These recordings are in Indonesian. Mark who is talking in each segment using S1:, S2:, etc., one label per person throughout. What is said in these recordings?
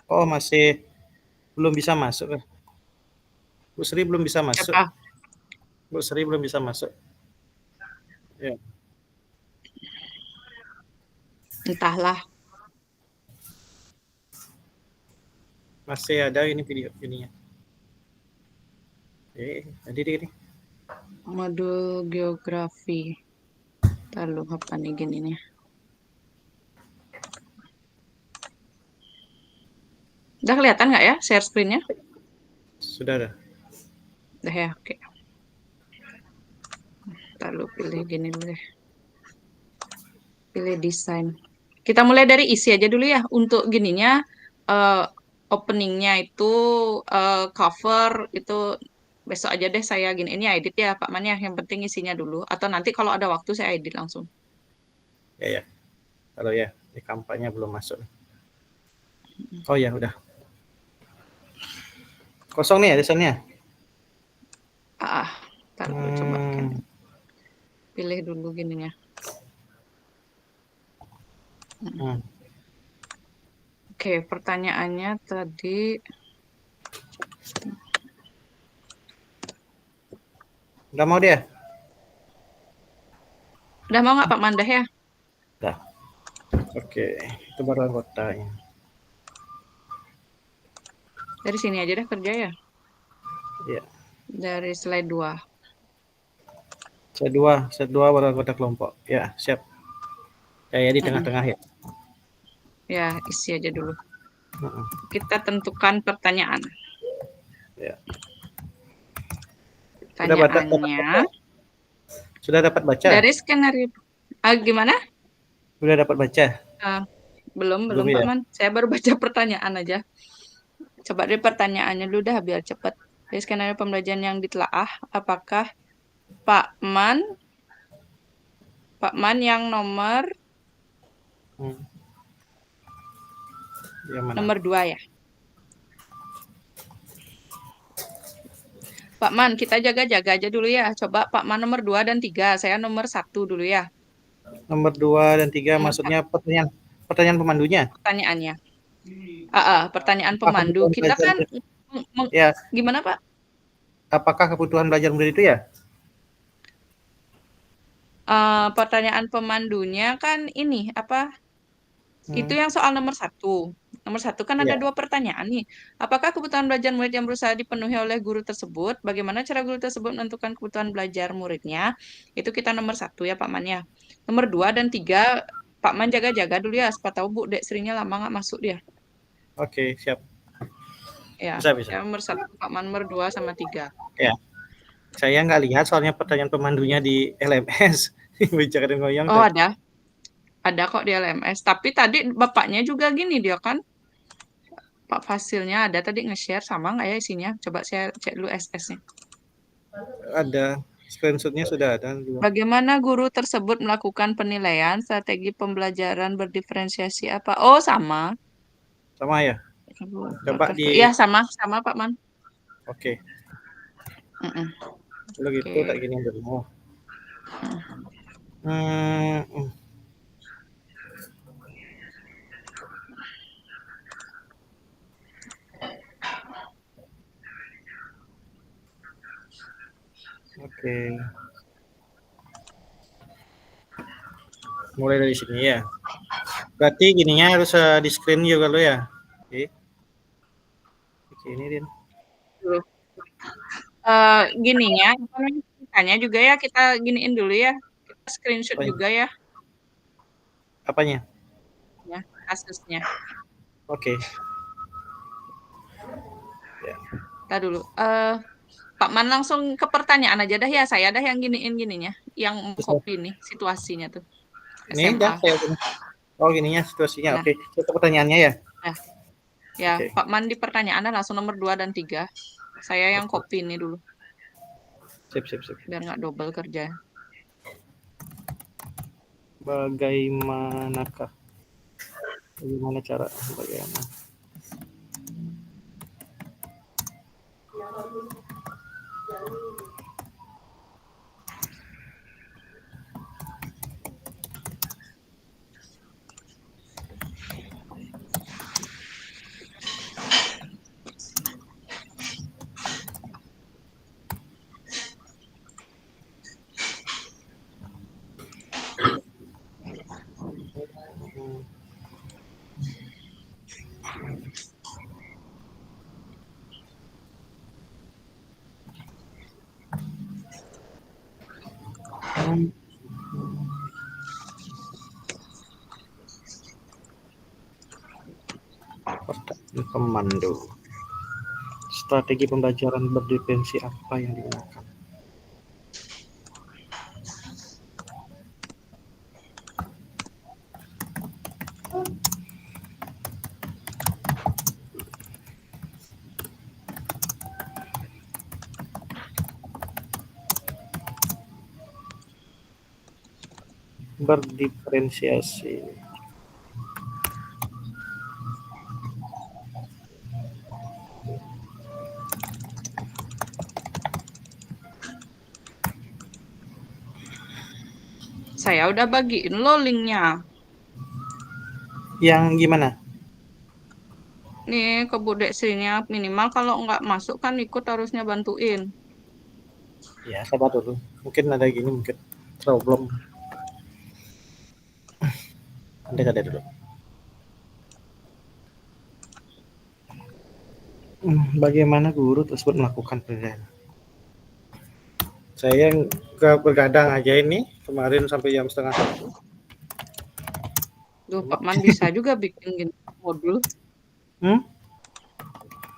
S1: Oh, masih belum bisa masuk. Bu Sri belum bisa masuk.
S2: Siapa?
S1: Bu Sri belum bisa masuk. Ya.
S2: Entahlah.
S1: Masih ada ini video ininya. Jadi ini.
S2: Modul geografi. Lalu apa nih gini nih? Udah kelihatan nggak ya share screen-nya?
S1: Sudah ada.
S2: Udah ya, oke. Lalu pilih gini dulu deh. Pilih desain. Kita mulai dari isi aja dulu ya. Untuk gininya, openingnya itu cover itu besok aja deh saya gini. Ini edit ya Pak Man ya. Yang penting isinya dulu. Atau nanti kalau ada waktu saya edit langsung.
S1: Ya. Kalau ya, di kampanye belum masuk. Oh ya, udah. Kosong nih ya desainnya.
S2: Ntar dulu coba kan. Pilih dulu gininya. Oke, pertanyaannya tadi.
S1: Udah mau dia?
S2: Udah mau nggak Pak Mandah ya?
S1: Udah. Oke, itu baru anggotanya.
S2: Dari sini aja deh kerja ya.
S1: Iya.
S2: Dari slide 2.
S1: Set 2 baru anggota kelompok. Ya, siap. Saya di tengah-tengah ya.
S2: Ya, isi aja dulu. Kita tentukan pertanyaan.
S1: Ya.
S2: Pertanyaannya.
S1: Sudah dapat baca?
S2: Dari skenario. Gimana?
S1: Sudah dapat baca?
S2: Belum Pak
S1: ya?
S2: Man. Saya baru baca pertanyaan aja. Coba dari pertanyaannya dulu dah biar cepat. Dari skenario pembelajaran yang ditelaah, apakah Pak Man yang nomor
S1: Yang mana?
S2: nomor 2 ya? Pak Man, kita jaga-jaga aja dulu ya. Coba Pak Man nomor 2 dan 3. Saya nomor 1 dulu ya.
S1: Nomor 2 dan 3
S2: Nomor
S1: maksudnya pertanyaan pemandunya?
S2: Pertanyaannya. Pertanyaan
S1: Apakah
S2: pemandu. Kita kan
S1: ya,
S2: gimana Pak?
S1: apakah kebutuhan belajar murid itu ya?
S2: Pertanyaan pemandunya kan ini apa? Itu yang soal nomor 1. Nomor 1 kan ada
S1: Ya.
S2: 2 pertanyaan nih. Apakah kebutuhan belajar murid yang berusaha dipenuhi oleh guru tersebut? Bagaimana cara guru tersebut menentukan kebutuhan belajar muridnya? Itu kita nomor 1 ya Pak Man ya. Nomor 2 dan 3 Pak Man jaga-jaga dulu ya. Siapa tahu Bu Dek Serinya lama nggak masuk dia.
S1: Oke, siap.
S2: Ya,
S1: Bisa.
S2: yang nomor 1 Pak Man, nomor 2 sama 3.
S1: Ya. Saya nggak lihat soalnya pertanyaan pemandunya di LMS. Bicara dengan goyang.
S2: Oh ada. Ada kok di LMS. Tapi tadi bapaknya juga gini dia kan. Pak Fasilnya ada tadi nge-share sama nggak ya isinya? Coba saya cek dulu SS-nya.
S1: Ada. Screenshot-nya sudah ada.
S2: Bagaimana guru tersebut melakukan penilaian strategi pembelajaran berdiferensiasi apa? Oh, sama.
S1: Sama ya? Coba
S2: Iya, sama Pak Man.
S1: Oke. Kalau gitu
S2: Oke.
S1: tak gini dulu. Oke. Mulai dari sini ya. Berarti gininya harus di screen juga lo ya. Oke. Ini Din.
S2: Gininya, tanya juga ya kita giniin dulu ya. Kita screenshot juga ya.
S1: Apanya?
S2: Ya, kasusnya.
S1: Oke.
S2: Ya. Kita dulu. Pak Man langsung ke pertanyaan aja dah ya. Saya dah yang giniin gininya. Yang copy nih situasinya tuh.
S1: Ini udah saya gini. Oh gininya situasinya. Nah. Oke. Itu pertanyaannya ya.
S2: Nah. Ya, Pak Man di pertanyaannya langsung nomor 2 dan 3. Saya yang copy ini dulu.
S1: Sip.
S2: Biar nggak double kerja.
S1: Bagaimana cara bagaimana? Pertanyaan komando. Strategi pembelajaran berdefensi apa yang digunakan? Berdiferensiasi.
S2: Saya udah bagiin lo linknya.
S1: Yang gimana?
S2: Nih ke Bu Deksinya minimal kalau nggak masuk kan ikut harusnya bantuin.
S1: Ya, sabar dulu. Mungkin ada gini, mungkin problem. Ada dulu. Bagaimana guru tersebut melakukan penilaian? Saya begadang aja ini kemarin sampai jam 12:30.
S2: Duh, Pak Man bisa juga bikin gini modul.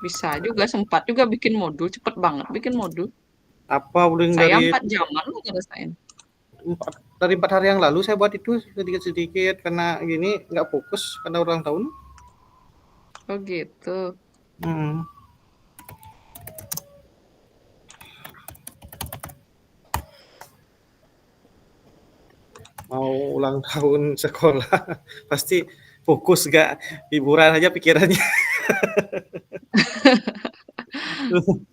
S2: Bisa juga, sempat juga bikin modul, cepet banget bikin modul.
S1: Apa udah
S2: Saya
S1: dari
S2: 4 jaman lo ngerasain.
S1: 4 hari yang lalu saya buat itu sedikit-sedikit karena gini nggak fokus karena ulang tahun.
S2: Oh gitu.
S1: Hmm. Mau ulang tahun sekolah pasti fokus gak hiburan aja pikirannya.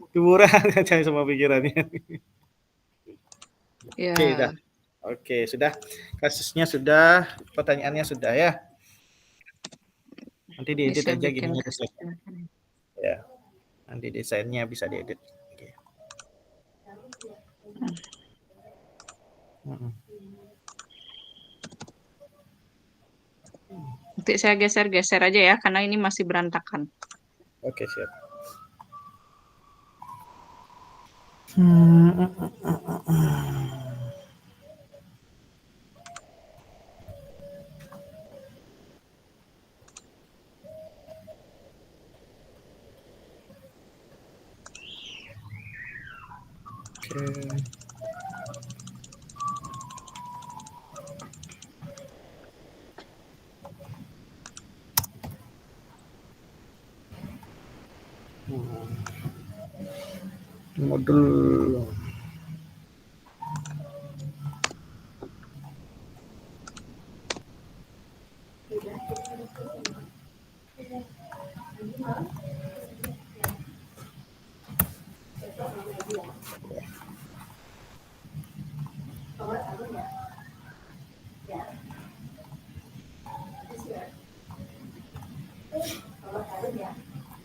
S1: Hiburan aja semua pikirannya.
S2: Ya,
S1: Oke, dah. Oke, sudah. Kasusnya sudah, pertanyaannya sudah ya. Nanti diedit
S2: bisa
S1: aja
S2: bikin
S1: gininya
S2: kasus.
S1: desainnya. Ya. Nanti desainnya bisa diedit. Oke.
S2: Nanti saya geser-geser aja ya, karena ini masih berantakan.
S1: Oke, siap. Oke. Modul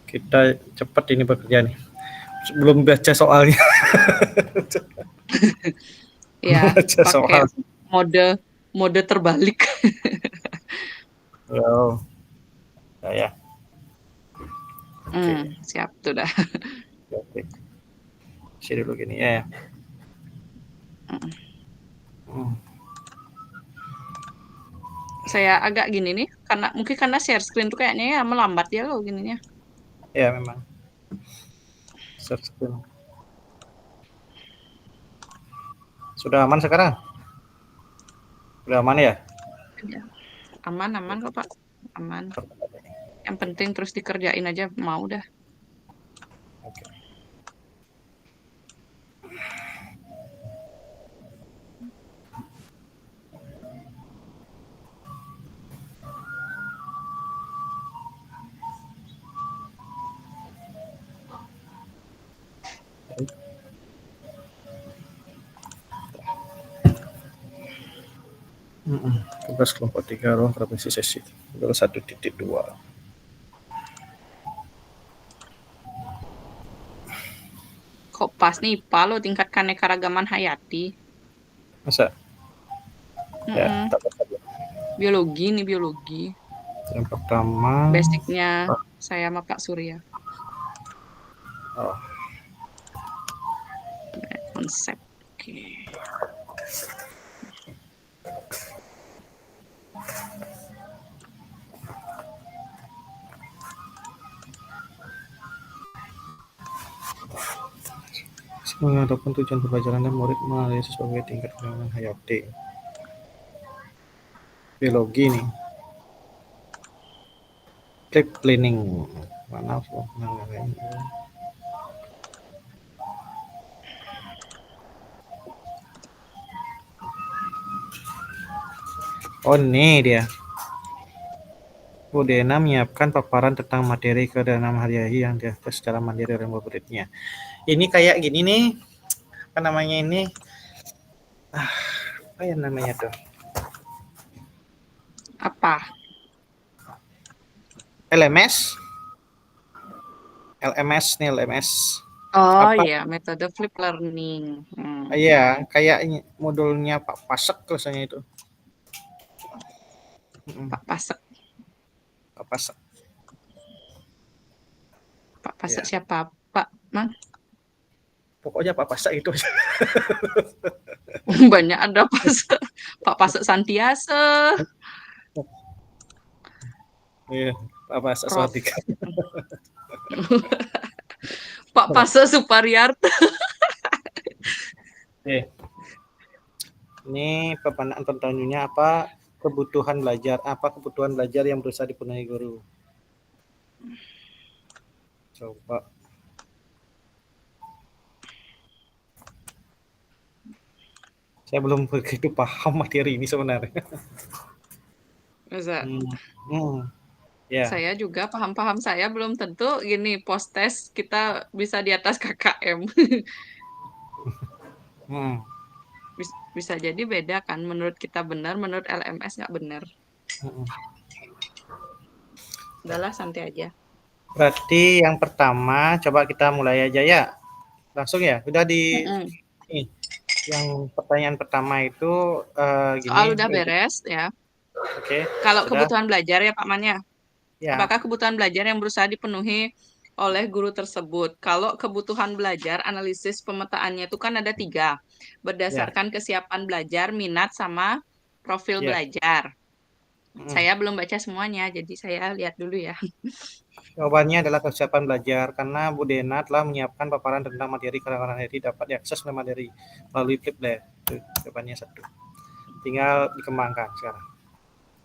S1: kita cepat ini bekerja nih. Sebelum baca soalnya.
S2: Ya,
S1: Baca
S2: pakai
S1: soal.
S2: mode terbalik.
S1: Oh. Ya. Oke.
S2: Siap tuh dah.
S1: Oke. Sini dulu gini ya.
S2: Saya agak gini nih, mungkin karena share screen tuh kayaknya ya melambat ya lo gininya.
S1: Ya memang. Share screen. Sudah aman sekarang? Sudah aman ya?
S2: Aman kok Pak. Aman. Yang penting terus dikerjain aja mau dah.
S1: Oke. Tugas kelompok 3 ruang provinsi sesi 21.2.
S2: Kok pas nih Pak lo tingkat keanekaragaman hayati.
S1: Masa? Ya, tak apa.
S2: Biologi nih biologi.
S1: Yang pertama
S2: Basicnya saya sama Pak Surya.
S1: Oh.
S2: Konsep. Oke.
S1: Ataupun tujuan pembelajaran dan murid mengenai sebagai tingkat pengembangan hayati. Biologi nih. Trip planning. Mana oh ini dia. Bu Dena menyiapkan paparan tentang materi ke dalam hari-hari yang diakses secara mandiri oleh muridnya. Ini kayak gini nih, apa namanya ini? Apa yang namanya tuh?
S2: Apa?
S1: LMS? nih LMS.
S2: Oh
S1: Apa?
S2: iya, metode flip learning.
S1: Iya, kayak modulnya Pak Pasek rasanya itu.
S2: Pak Pasek.
S1: Pak Pasek.
S2: Pak Pasek
S1: Iya.
S2: siapa? Pak Mang?
S1: Pokoknya Pak Pasek itu.
S2: Banyak ada Pasek. Pak Pasek Santiase.
S1: Iya, Pak Pasek
S2: Prof.
S1: Swadika.
S2: Pak Pasek Supariarta.
S1: Ini pemanaan pertanyaannya apa? Kebutuhan belajar yang berusaha dipenuhi guru? Coba. Saya belum begitu paham materi ini sebenarnya.
S2: Masa?
S1: Ya.
S2: Saya juga paham-paham saya belum tentu gini post test kita bisa di atas KKM. Bisa jadi beda kan, menurut kita benar, menurut LMS nggak benar. Udahlah, santai aja.
S1: Berarti yang pertama coba kita mulai aja ya. Langsung ya, udah di nih. Yang pertanyaan pertama itu gini.
S2: Soal udah beres ya.
S1: Oke.
S2: Kalau kebutuhan belajar ya Pak Manya.
S1: Ya.
S2: Apakah kebutuhan belajar yang berusaha dipenuhi oleh guru tersebut? Kalau kebutuhan belajar, analisis pemetaannya itu kan ada 3. Berdasarkan kesiapan belajar, minat, sama profil belajar. Saya belum baca semuanya, jadi saya lihat dulu ya.
S1: Jawabannya adalah kesiapan belajar, karena Bu Dena telah menyiapkan paparan tentang materi karangan materi dapat diakses oleh materi melalui Flipboard. Jawabannya 1. Tinggal dikembangkan sekarang.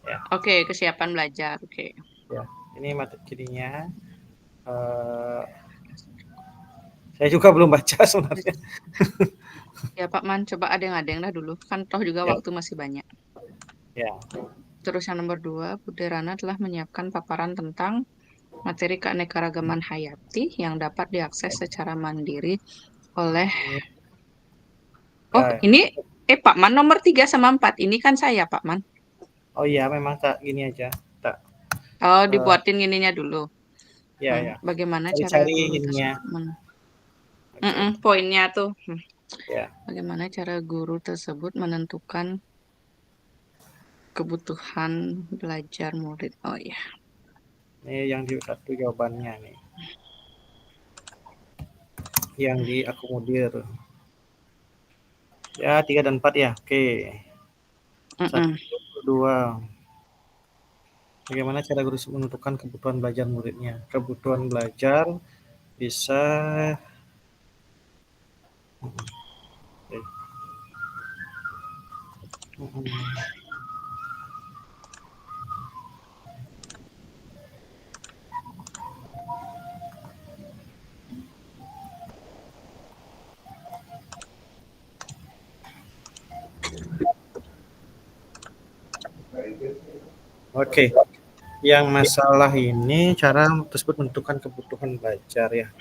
S1: Ya.
S2: Oke, kesiapan belajar. Oke.
S1: Ya, ini materinya. Saya juga belum baca sebenarnya.
S2: Ya Pak Man, coba adeng-adeng dah dulu. Kan toh juga waktu masih banyak.
S1: Ya.
S2: Terus yang nomor 2, Bu Derana telah menyiapkan paparan tentang materi keanekaragaman hayati yang dapat diakses secara mandiri oleh... Oh, ini Pak Man nomor 3 sama 4. Ini kan saya, Pak Man.
S1: Oh iya, memang tak gini aja. Tak.
S2: Oh, dibuatin gininya dulu.
S1: Ya, ya.
S2: Bagaimana cara guru tersebut poinnya tuh.
S1: Ya.
S2: Bagaimana cara guru tersebut menentukan kebutuhan belajar murid. Oh iya.
S1: Ini yang di 1 jawabannya nih. Yang diakomodir. Ya, 3 dan 4 ya. Oke. 1, 2. Bagaimana cara guru menentukan kebutuhan belajar muridnya? Kebutuhan belajar bisa Oke. Yang masalah ini cara tersebut menentukan kebutuhan belajar ya.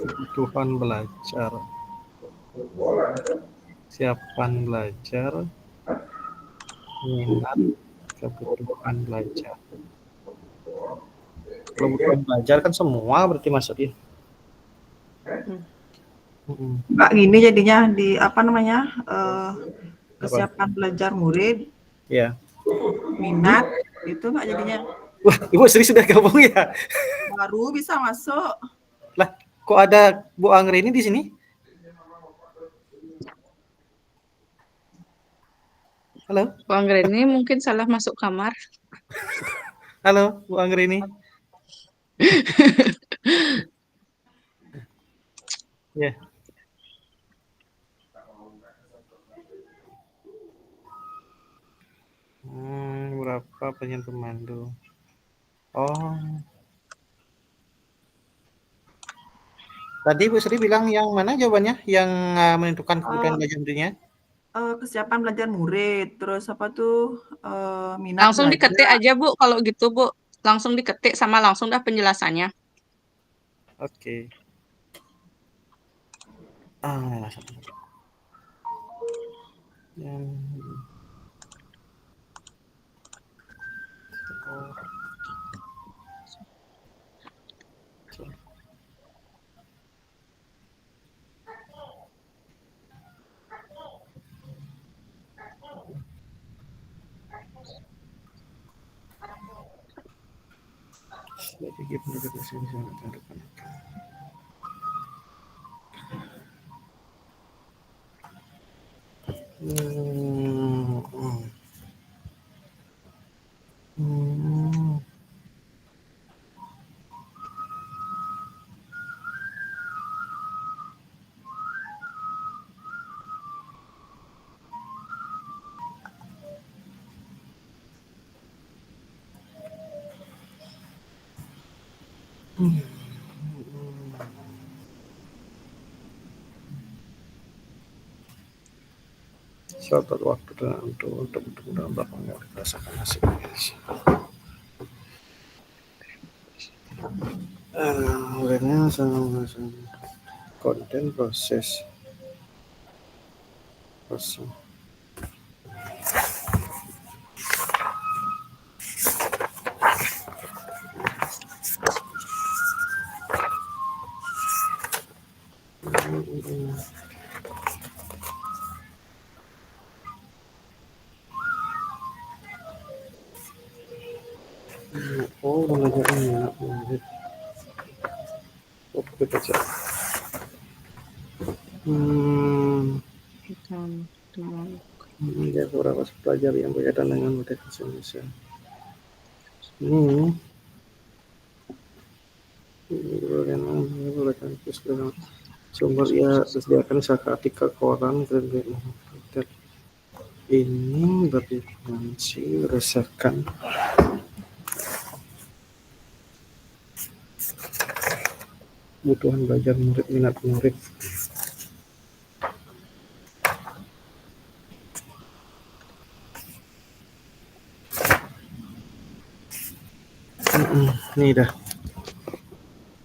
S1: Kebutuhan belajar. Kesiapan belajar. Minat, kebutuhan belajar. Kebutuhan belajar kan semua berarti masuknya.
S3: Enggak gini jadinya di apa namanya kesiapan belajar murid,
S1: ya,
S3: minat itu enggak jadinya.
S1: Wah, Ibu serius sudah gabung ya?
S3: Baru bisa masuk.
S1: Lah, kok ada Bu Anggreni di sini? Halo,
S2: Bu Anggreni mungkin salah masuk kamar.
S1: halo Bu Anggrini. Ya. Berapa penyanyi pemandu? Oh, tadi Bu Sri bilang yang mana jawabannya? Yang menentukan kebutuhan
S3: Eh,
S1: belajar muridnya?
S3: Kesiapan belajar murid, terus apa tuh minat
S2: Langsung diketik
S3: belajar.
S2: aja, Bu, kalau gitu, Bu. Langsung diketik sama langsung dah penjelasannya.
S1: Oke. Satu. Yang sebagai pendidik bisa menentukan. Hmm, hmm, hmm. Suatu waktu dan untuk dalam belakangnya dirasakan hasilnya. Muridnya sama konten proses. Oh, belajarnya enak murid. Oke, baca. Hmm, ada beberapa pelajar yang berkaitan dengan bahasa Indonesia. Ini berikan sumber ya disediakan Saka koran ini berdimensi berdasarkan kebutuhan belajar murid minat murid. Ini dah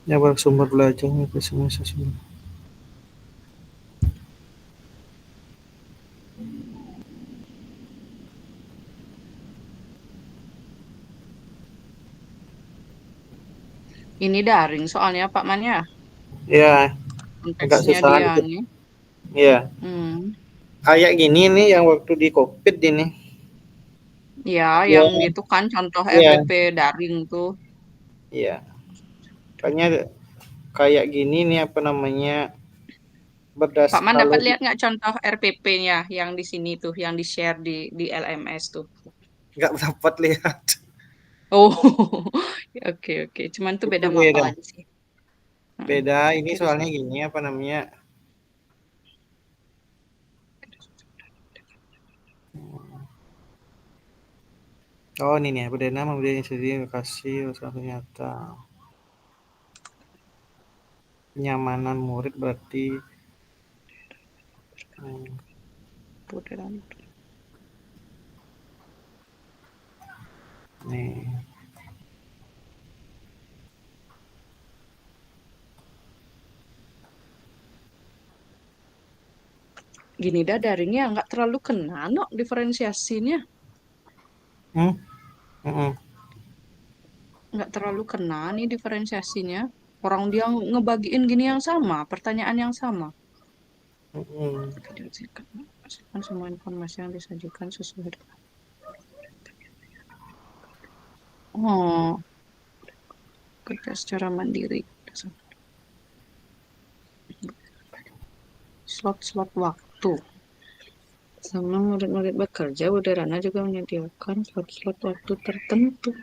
S1: ya sumber belajarnya ke semua sumber.
S2: Ini daring soalnya Pak Man ya.
S1: Ya, agak
S2: Konteksnya
S1: susah
S2: dia
S1: dikit.
S2: nih.
S1: Ya,
S2: Hmm.
S1: kayak gini nih yang waktu di COVID ini.
S2: Ya,
S1: Ya,
S2: yang itu kan contoh
S1: ya,
S2: RPP daring tuh.
S1: ya. Kayaknya kayak gini nih apa namanya
S2: Pak Man
S1: kalau
S2: dapat lihat nggak contoh RPP-nya yang di sini tuh, yang di-share di LMS tuh?
S1: nggak dapat lihat.
S2: Oh, oke oke. Cuman tuh
S1: Itu
S2: beda mapel
S1: beda.
S2: aja sih. Heeh.
S1: Beda ini
S2: Oke,
S1: soalnya gini apa namanya? Oh ini nih perdana memberi sendiri kasih usaha ternyata kenyamanan murid berarti nih
S2: Gini dah daringnya nggak terlalu kena no diferensiasinya.
S1: hmm? Mm-mm.
S2: Nggak terlalu kena nih diferensiasinya. Orang dia ngebagiin gini yang sama, pertanyaan yang sama.
S1: Mm-mm.
S2: Pastikan semua informasi yang disajikan sesuai dengan. Oh, kerja secara mandiri. Slot-slot waktu. Sama murid-murid bekerja, Buderana juga menyediakan slot-slot waktu tertentu.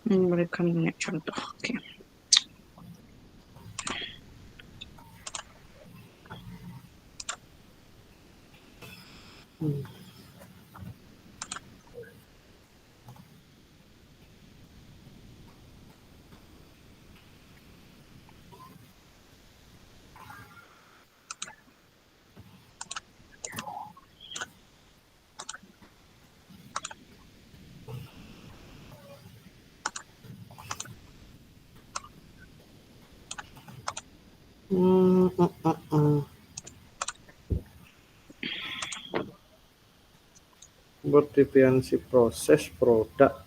S2: Memberikan banyak contoh. Oke.
S1: Berdefinisi proses produk.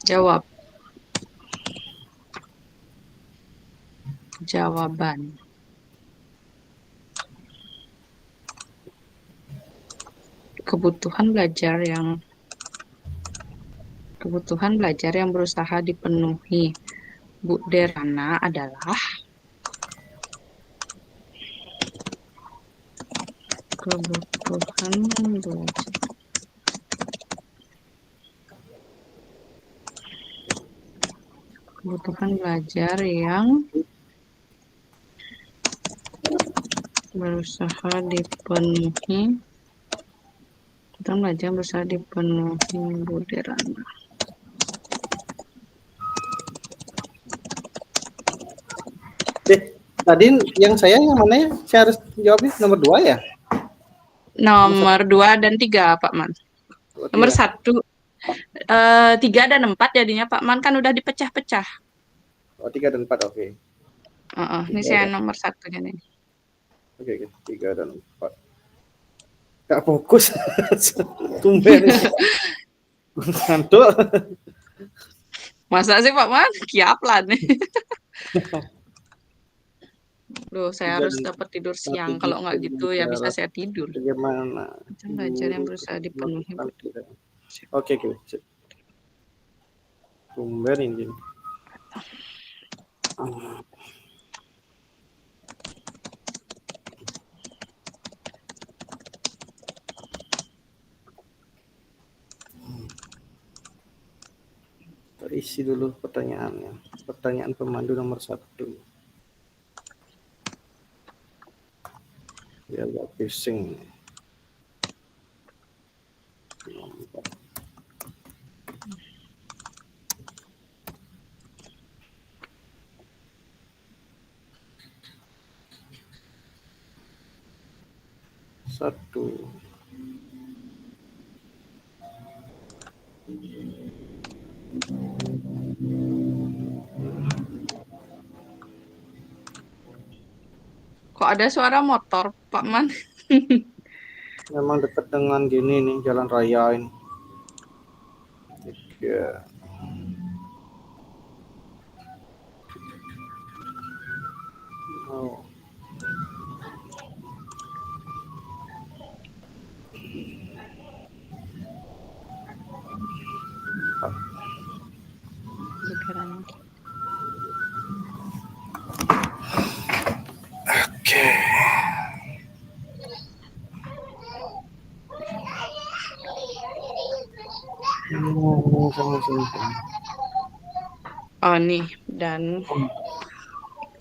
S2: Jawab. Jawaban. Kebutuhan belajar yang berusaha dipenuhi Bu Derana adalah kebutuhan belajar yang berusaha dipenuhi Bu Derana.
S1: Tadi yang mana ya? Saya harus jawabnya nomor 2 ya?
S2: Nomor 2 dan 3, Pak Man. Nomor 1, 3 dan 4 jadinya Pak Man kan udah dipecah-pecah.
S1: Oh, 3 dan 4, oke.
S2: Ini saya nomor 1 jadi.
S1: Oke, 3 dan 4. Gak fokus. Tumben. Ngantuk.
S2: Masa sih Pak Man? Kiaplan nih. Loh, saya harus dapat tidur siang. Kalau nggak gitu ya bisa saya tidur.
S1: Bagaimana?
S2: Belajar yang berusaha dipenuhi.
S1: Oke. Tumben ini. Isi dulu pertanyaannya. Pertanyaan pemandu nomor 1. Ya, agak pusing. Satu.
S2: Kok ada suara motor, Pak Man?
S1: Memang dekat dengan gini nih, jalan raya ini. Ya. Oh. Oke.
S2: Oh nih, dan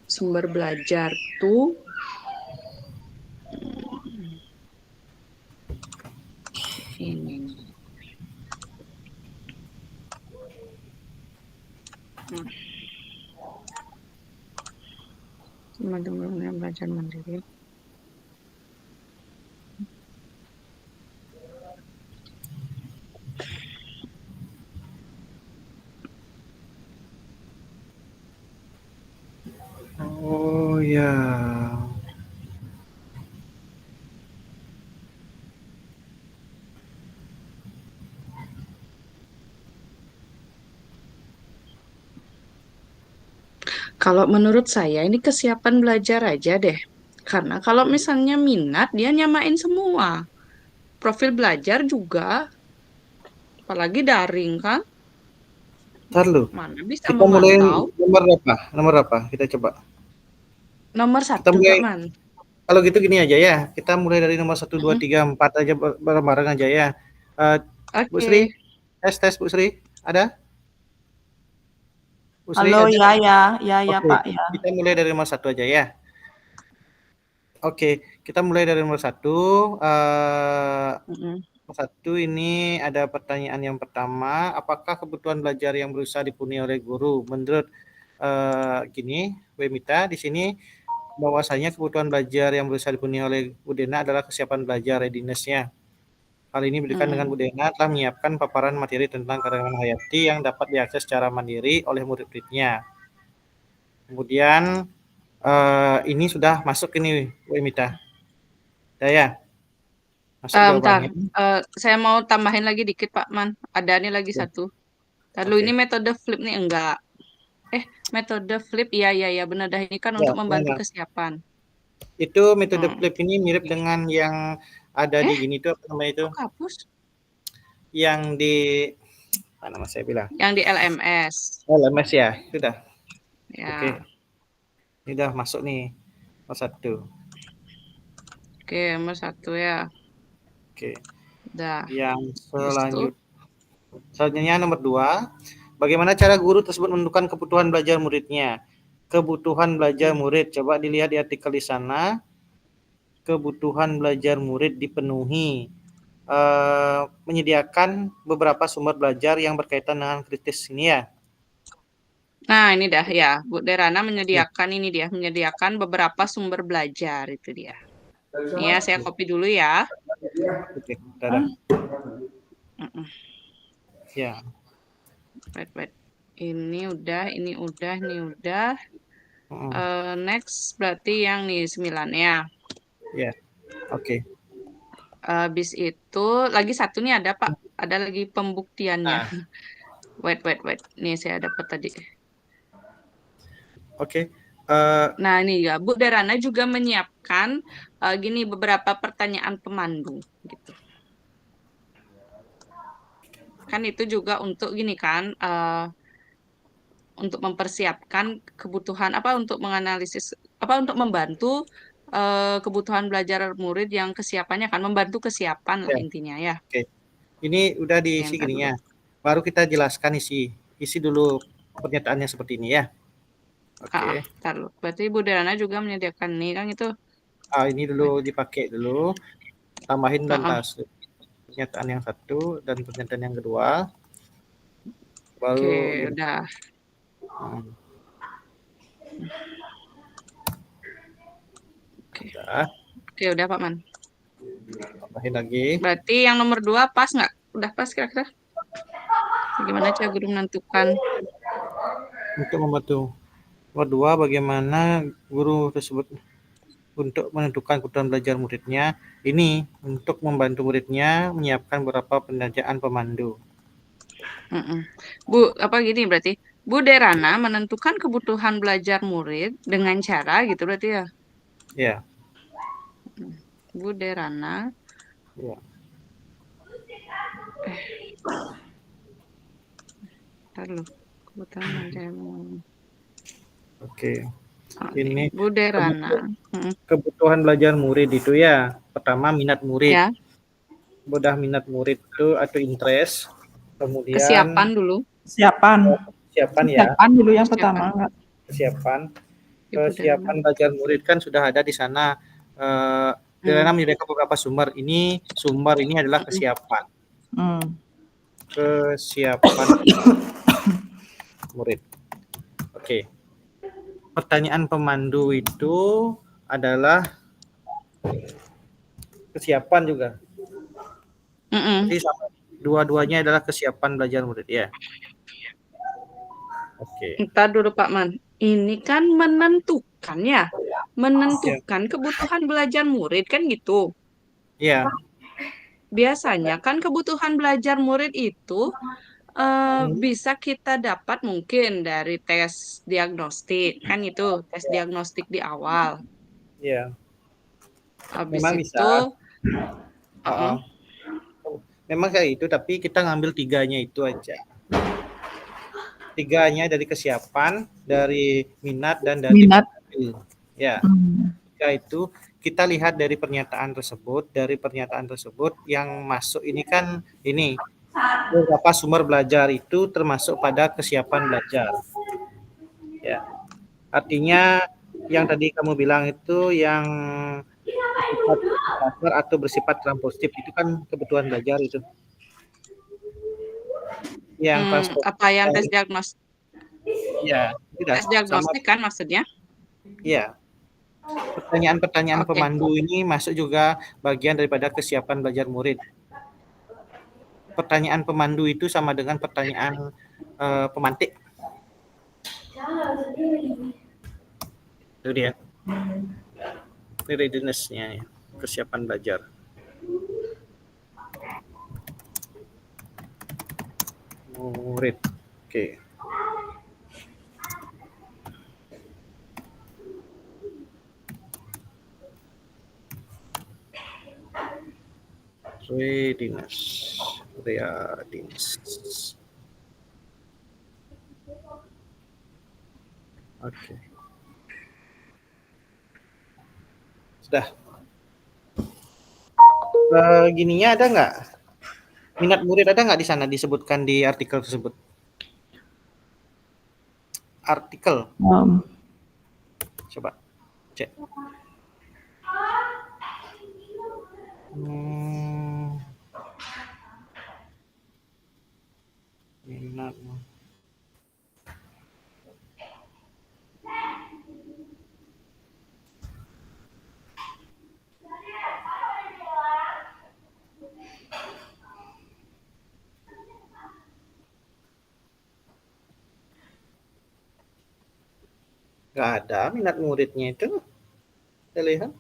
S2: sumber belajar tuh ini. Teman-teman yang belajar mandiri.
S1: Oh ya.
S2: Kalau menurut saya ini kesiapan belajar aja deh. Karena kalau misalnya minat, dia nyamain semua. Profil belajar juga, apalagi daring kan,
S1: Ntar lu.
S2: mana bisa
S1: Kita mulai
S2: memantau.
S1: nomor berapa? Nomor berapa? Kita coba.
S2: Nomor
S1: Kita
S2: 1, Pak
S1: mulai.
S2: Man.
S1: Kalau gitu gini aja ya. Kita mulai dari nomor 1, 2,
S2: Mm-mm.
S1: 3, 4 aja bareng-bareng aja ya. Bu
S2: Oke.
S1: Sri, tes Bu Sri, ada? Bu Sri
S3: Halo,
S1: ada?
S3: ya
S1: Oke,
S3: Pak ya.
S1: kita mulai dari nomor 1 aja ya. Oke, kita mulai dari nomor 1.
S2: Mm-mm.
S1: Nomor 1 ini ada pertanyaan yang pertama, apakah kebutuhan belajar yang berusaha dipenuhi oleh guru? Menurut gini, Wemita di sini bahwasanya kebutuhan belajar yang berusaha dipenuhi oleh Bu Dena adalah kesiapan belajar readiness-nya. Hal ini diberikan dengan Bu Dena telah menyiapkan paparan materi tentang karangan hayati yang dapat diakses secara mandiri oleh murid-muridnya. Kemudian ini sudah masuk ini Bu Emita. Ya, masuk
S2: Bentar,
S1: jawabannya.
S2: saya mau tambahin lagi dikit Pak Man. Ada nih lagi
S1: Oke.
S2: satu. Lalu ini
S1: Oke.
S2: metode flip nih enggak? Metode flip, iya benar dah ini kan
S1: Ya,
S2: untuk membantu
S1: benar.
S2: kesiapan.
S1: Itu metode
S2: Hmm.
S1: flip ini mirip dengan yang ada di gini tuh apa namanya itu?
S2: Kok hapus?
S1: Yang di apa nama saya bilang?
S2: Yang di LMS.
S1: LMS ya, sudah. Oke.
S2: Ya,
S1: Ini udah masuk nih. Nomor 1.
S2: oke, nomor 1 ya.
S1: Oke.
S2: Udah.
S1: Yang
S2: Habis itu,
S1: selanjutnya nomor 2. Bagaimana cara guru tersebut menentukan kebutuhan belajar muridnya? Kebutuhan belajar murid, coba dilihat di artikel di sana. Kebutuhan belajar murid dipenuhi. Menyediakan beberapa sumber belajar yang berkaitan dengan kritis ini ya.
S2: nah ini dah ya, Bu Derana menyediakan ini dia, menyediakan beberapa sumber belajar itu dia. Nih ya, saya copy dulu ya.
S1: Oke, dadah.
S2: Mm-mm.
S1: Ya.
S2: Wait. Ini udah. Next berarti yang nih 9 ya.
S1: Ya. Oke.
S2: Habis itu lagi satu nih ada Pak, ada lagi pembuktiannya.
S1: Nah,
S2: Wait. Nih saya dapat tadi.
S1: oke.
S2: Nah, ini ya, Bu Darana juga menyiapkan gini beberapa pertanyaan pemandu gitu. Kan itu juga untuk gini kan untuk mempersiapkan kebutuhan untuk menganalisis untuk membantu kebutuhan belajar murid yang kesiapannya kan membantu kesiapan lah
S1: Ya.
S2: intinya ya.
S1: Oke. Ini udah diisi
S2: Yang
S1: gininya. Baru kita jelaskan isi dulu pernyataannya seperti ini ya. Oke.
S2: Taruh. Berarti Bu Darana juga menyediakan nih kan itu.
S1: Ini dulu dipakai dulu. Tambahin dan
S2: Ah.
S1: pernyataan yang satu dan pernyataan yang kedua. Baru
S2: Oke, udah. Oke, udah Pak Man.
S1: Tambahin lagi.
S2: Berarti yang nomor 2 pas nggak? Udah pas kira-kira? Bagaimana cara guru menentukan?
S1: Untuk membantu. Nomor 2, bagaimana guru tersebut untuk menentukan kebutuhan belajar muridnya. Ini untuk membantu muridnya menyiapkan beberapa penajaan pemandu.
S2: Bu, gini berarti? Bu Derana menentukan kebutuhan belajar murid dengan cara gitu berarti ya?
S1: Ya.
S2: Bu Derana.
S1: Ya.
S2: Kebutuhan belajar.
S1: Oke. Ini
S2: Bu Derana.
S1: Kebutuhan belajar murid itu ya. Pertama minat murid.
S2: Ya.
S1: Mudah minat murid itu atau interest. Kemudian
S2: Kesiapan dulu.
S3: Kesiapan
S1: ya.
S3: Kesiapan dulu yang pertama.
S1: Kesiapan belajar murid kan sudah ada di sana. Karena menyediakan beberapa sumber. Sumber ini adalah kesiapan. Kesiapan murid. Oke. pertanyaan pemandu itu adalah kesiapan juga.
S2: Mm-mm.
S1: Jadi sama. Dua-duanya adalah kesiapan belajar murid ya. Oke.
S2: Ntar dulu Pak Man. Ini kan menentukan ya. Menentukan kebutuhan belajar murid kan gitu.
S1: Iya.
S2: Biasanya kan kebutuhan belajar murid itu bisa kita dapat mungkin dari tes diagnostik. Kan itu, tes diagnostik di awal.
S1: Iya.
S2: Habis
S1: Memang
S2: itu,
S1: bisa.
S2: uh-uh.
S1: Memang kayak itu, tapi kita ngambil 3-nya itu aja. 3-nya dari kesiapan, dari minat, dan dari
S3: Minat.
S1: profil. Ya,
S3: Hmm.
S1: 3 itu kita lihat dari pernyataan tersebut. Dari pernyataan tersebut yang masuk ini kan ini beberapa sumber belajar itu termasuk pada kesiapan belajar. Ya, artinya yang tadi kamu bilang itu yang bersifat dasar atau bersifat transitif itu kan kebutuhan belajar itu. Yang transport
S2: Apa yang tes diagnostik?
S1: ya, tidak
S2: Tes
S1: sama.
S2: diagnostik kan maksudnya?
S1: Iya. Pertanyaan-pertanyaan
S2: Oke.
S1: pemandu ini masuk juga bagian daripada kesiapan belajar murid. Pertanyaan pemandu itu sama dengan pertanyaan pemantik. Itu dia. Ini readiness-nya ya, kesiapan belajar. Murid. Oke. Readiness. Oke. Sudah. Gininya ada nggak? Minat murid ada nggak di sana disebutkan di artikel tersebut? Artikel. Coba cek. Minat. Nggak ada minat muridnya itu. Kita lihat.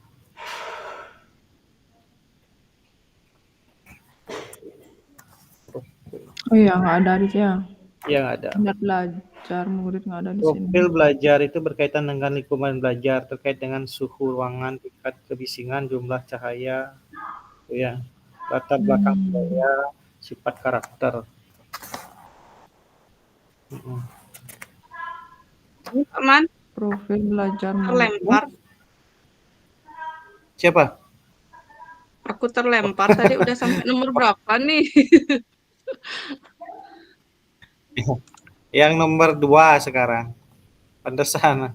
S3: Oh iya, nggak ada di sini.
S1: Iya, nggak ada.
S3: Minat belajar murid nggak ada di sini.
S1: Profil belajar itu berkaitan dengan lingkungan belajar, terkait dengan suhu ruangan, tingkat kebisingan, jumlah cahaya, ya, latar belakang budaya, sifat karakter.
S2: Aman,
S3: Profil belajar murid.
S2: terlempar.
S1: Siapa?
S2: Aku terlempar tadi udah sampai nomor berapa nih?
S1: Yang nomor 2 sekarang. Pantesan.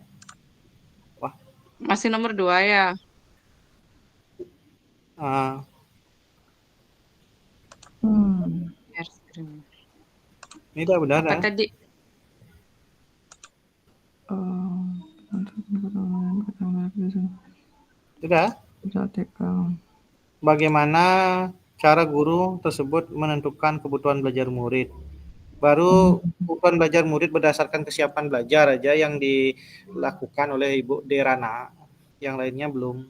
S1: Wah.
S2: Masih nomor 2 ya?
S1: Ini udah benar.
S2: Apa tadi?
S1: Sudah. Bagaimana cara guru tersebut menentukan kebutuhan belajar murid? Baru kebutuhan belajar murid berdasarkan kesiapan belajar aja yang dilakukan oleh Ibu Derana. Yang lainnya belum.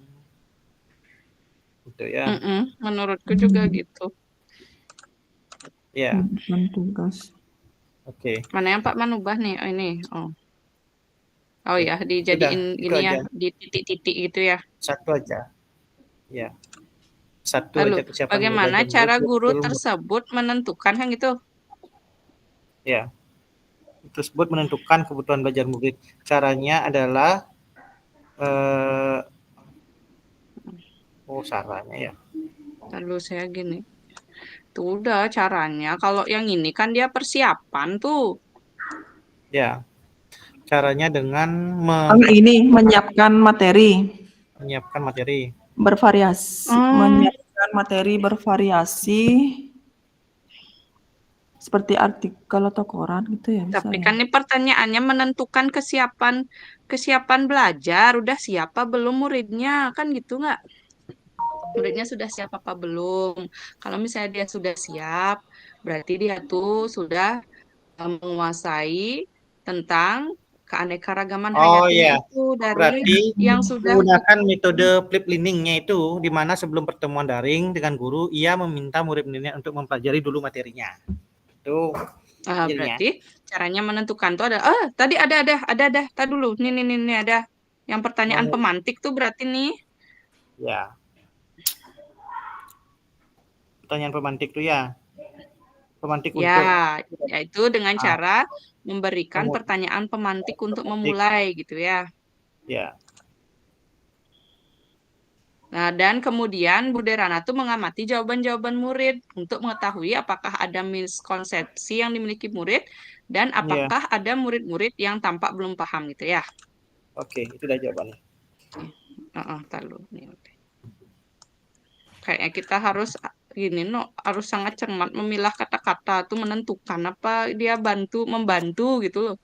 S1: Gitu ya.
S2: Menurutku juga gitu.
S1: Ya.
S3: Tugas.
S1: Oke.
S2: Mana yang Pak Manubah nih? Oh, ini. Oh ya, dijadiin
S1: Udah,
S2: ini ya,
S1: aja.
S2: di titik-titik gitu ya.
S1: Satu aja. Ya. Satu
S2: Lalu,
S1: aja kesiapan
S2: bagaimana
S1: belajar
S2: cara
S1: murid,
S2: guru
S1: betul.
S2: tersebut menentukan kan gitu?
S1: Ya. Tersebut menentukan kebutuhan belajar murid. Caranya adalah caranya ya.
S2: Lalu saya gini. Tuh udah caranya. Kalau yang ini kan dia persiapan tuh.
S1: Ya. Caranya dengan
S3: menyiapkan materi.
S1: Menyiapkan materi.
S3: Bervariasi. Menyiapkan materi bervariasi. seperti artikel atau koran gitu ya bisa
S2: Tapi
S3: ya?
S2: kan ini pertanyaannya menentukan kesiapan belajar, udah siapa belum muridnya, kan gitu nggak? Muridnya sudah siap apa belum? Kalau misalnya dia sudah siap, berarti dia tuh sudah menguasai tentang keanekaragaman
S1: Oh
S2: hayatinya
S1: ya,
S2: itu dari
S1: berarti
S2: yang sudah
S1: menggunakan metode flip learning-nya itu, di mana sebelum pertemuan daring dengan guru, ia meminta murid-muridnya untuk mempelajari dulu materinya. Itu jadinya.
S2: berarti caranya menentukan tuh ada tadi ada tadi dulu nih ada yang pertanyaan
S1: Oh,
S2: pemantik tuh berarti nih
S1: ya, pertanyaan pemantik tuh ya. Pemantik
S2: ya
S1: untuk
S2: yaitu dengan
S1: ah,
S2: cara memberikan pertanyaan pemantik untuk
S1: pemantik.
S2: memulai gitu ya.
S1: Ya,
S2: Nah, dan kemudian Bu Derana tuh mengamati jawaban-jawaban murid untuk mengetahui apakah ada miskonsepsi yang dimiliki murid dan
S1: ya.
S2: apakah ada murid-murid yang tampak belum paham gitu ya.
S1: Oke, itu dah jawabannya.
S2: Tar dulu nih. Kayaknya kita harus gini harus sangat cermat memilah kata-kata tuh menentukan apa dia membantu gitu loh.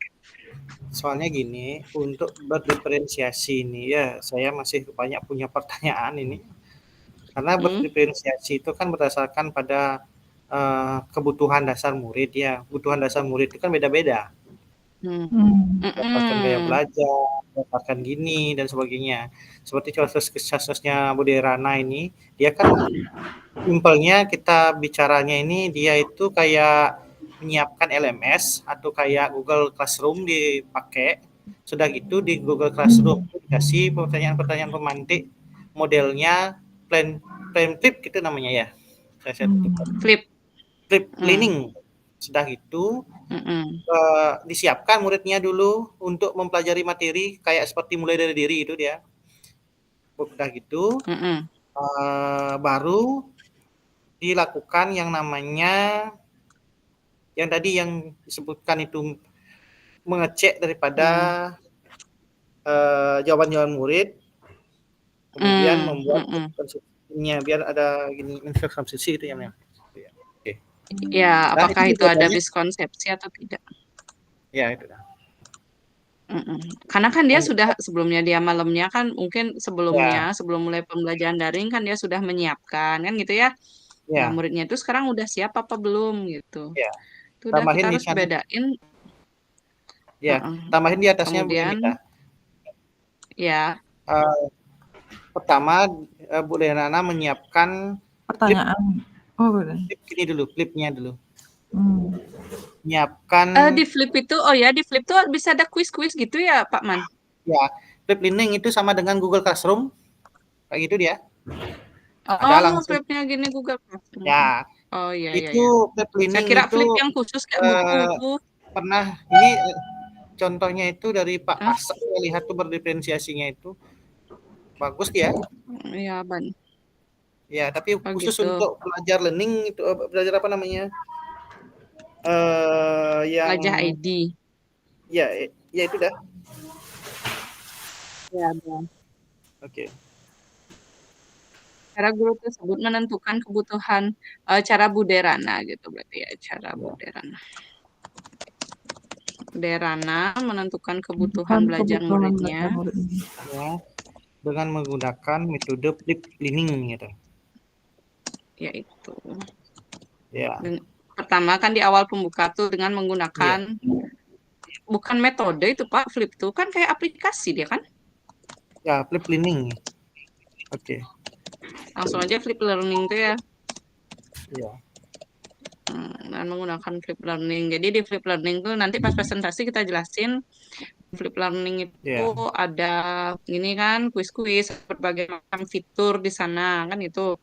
S1: Soalnya gini, untuk berdiferensiasi ini ya, saya masih banyak punya pertanyaan ini. Karena
S2: Hmm.
S1: berdiferensiasi itu kan berdasarkan pada kebutuhan dasar murid ya. Kebutuhan dasar murid itu kan beda-beda.
S2: Hmm.
S1: Berdasarkan gaya
S2: Mm-mm.
S1: belajar, berdasarkan gini dan sebagainya. Seperti kasusnya Bude Rana ini, dia kan simpelnya kita bicaranya ini dia itu kayak menyiapkan LMS atau kayak Google Classroom dipakai. Sudah gitu di Google Classroom dikasih pertanyaan-pertanyaan pemantik modelnya plan plan flip gitu namanya ya. Saya lupa.
S2: Flip.
S1: Flip
S2: Mm.
S1: learning. Sudah gitu
S2: Mm-mm.
S1: disiapkan muridnya dulu untuk mempelajari materi kayak seperti mulai dari diri itu dia. Udah gitu
S2: Mm-mm.
S1: baru dilakukan yang namanya yang tadi yang disebutkan itu mengecek daripada
S2: Mm.
S1: jawaban-jawaban murid, kemudian membuat
S2: Mm-mm.
S1: konsepsinya biar ada gini konsepsi itu yang oke.
S2: Ya,
S1: Nah itu
S2: apakah itu ada
S1: jawabannya
S2: miskonsepsi atau tidak?
S1: ya itu dah.
S2: Mm-mm. Karena kan dia
S1: Dan
S2: sudah sebelumnya dia malamnya kan mungkin
S1: ya
S2: sebelum mulai pembelajaran daring kan dia sudah menyiapkan kan gitu ya. Nah,
S1: ya
S2: muridnya itu sekarang udah siap apa belum gitu.
S1: ya
S2: Itu udah
S1: tambahin
S2: kita
S1: di
S2: harus
S1: sana
S2: bedain.
S1: ya
S2: Heeh.
S1: tambahin di atasnya Bu
S2: Kemudian
S1: Emita.
S2: ya,
S1: Pertama Bu Denana menyiapkan klip
S3: Pertanyaan. Oh, boleh.
S1: klip ini dulu klipnya dulu
S3: Hmm.
S1: menyiapkan
S2: di flip itu di flip tuh bisa ada kuis-kuis gitu ya, Pak Man?
S1: ya flip learning itu sama dengan Google Classroom kayak gitu dia ada
S2: Oh,
S1: langsung
S2: flipnya gini Google Classroom.
S1: ya
S2: Oh iya iya
S1: itu
S2: iya.
S1: flip
S2: Saya
S1: learning
S2: kira
S1: itu
S2: flip yang khusus kayak buku
S1: eh,
S2: itu.
S1: pernah ini contohnya itu dari Pak
S2: Ah,
S1: Pasek saya lihat tuh berdiferensiasinya itu bagus dia
S2: iya, Ban.
S1: ya tapi
S2: Oh
S1: khusus
S2: gitu.
S1: untuk belajar learning itu belajar apa namanya yang
S2: Lajah ID.
S1: ya ya itu dah
S2: Ya, Bang.
S1: oke
S2: Cara guru tersebut menentukan kebutuhan cara Buderana gitu berarti ya, cara
S1: ya.
S2: Buderana. Buderana menentukan kebutuhan
S3: Bukan
S2: belajar
S3: kebutuhan
S2: muridnya,
S3: belajar murid ini.
S1: Ya, dengan menggunakan metode flip learning gitu
S2: yaitu
S1: ya
S2: pertama kan di awal pembuka tuh dengan
S1: iya
S2: menggunakan bukan metode itu Pak, Flip tuh kan kayak aplikasi dia kan.
S1: ya flip learning oke
S2: Langsung aja Flip Learning tuh ya.
S1: ya
S2: Dan menggunakan Flip Learning. Jadi di Flip Learning tuh nanti pas presentasi kita jelasin Flip Learning itu
S1: ya
S2: ada ini kan kuis-kuis berbagai macam fitur di sana kan itu.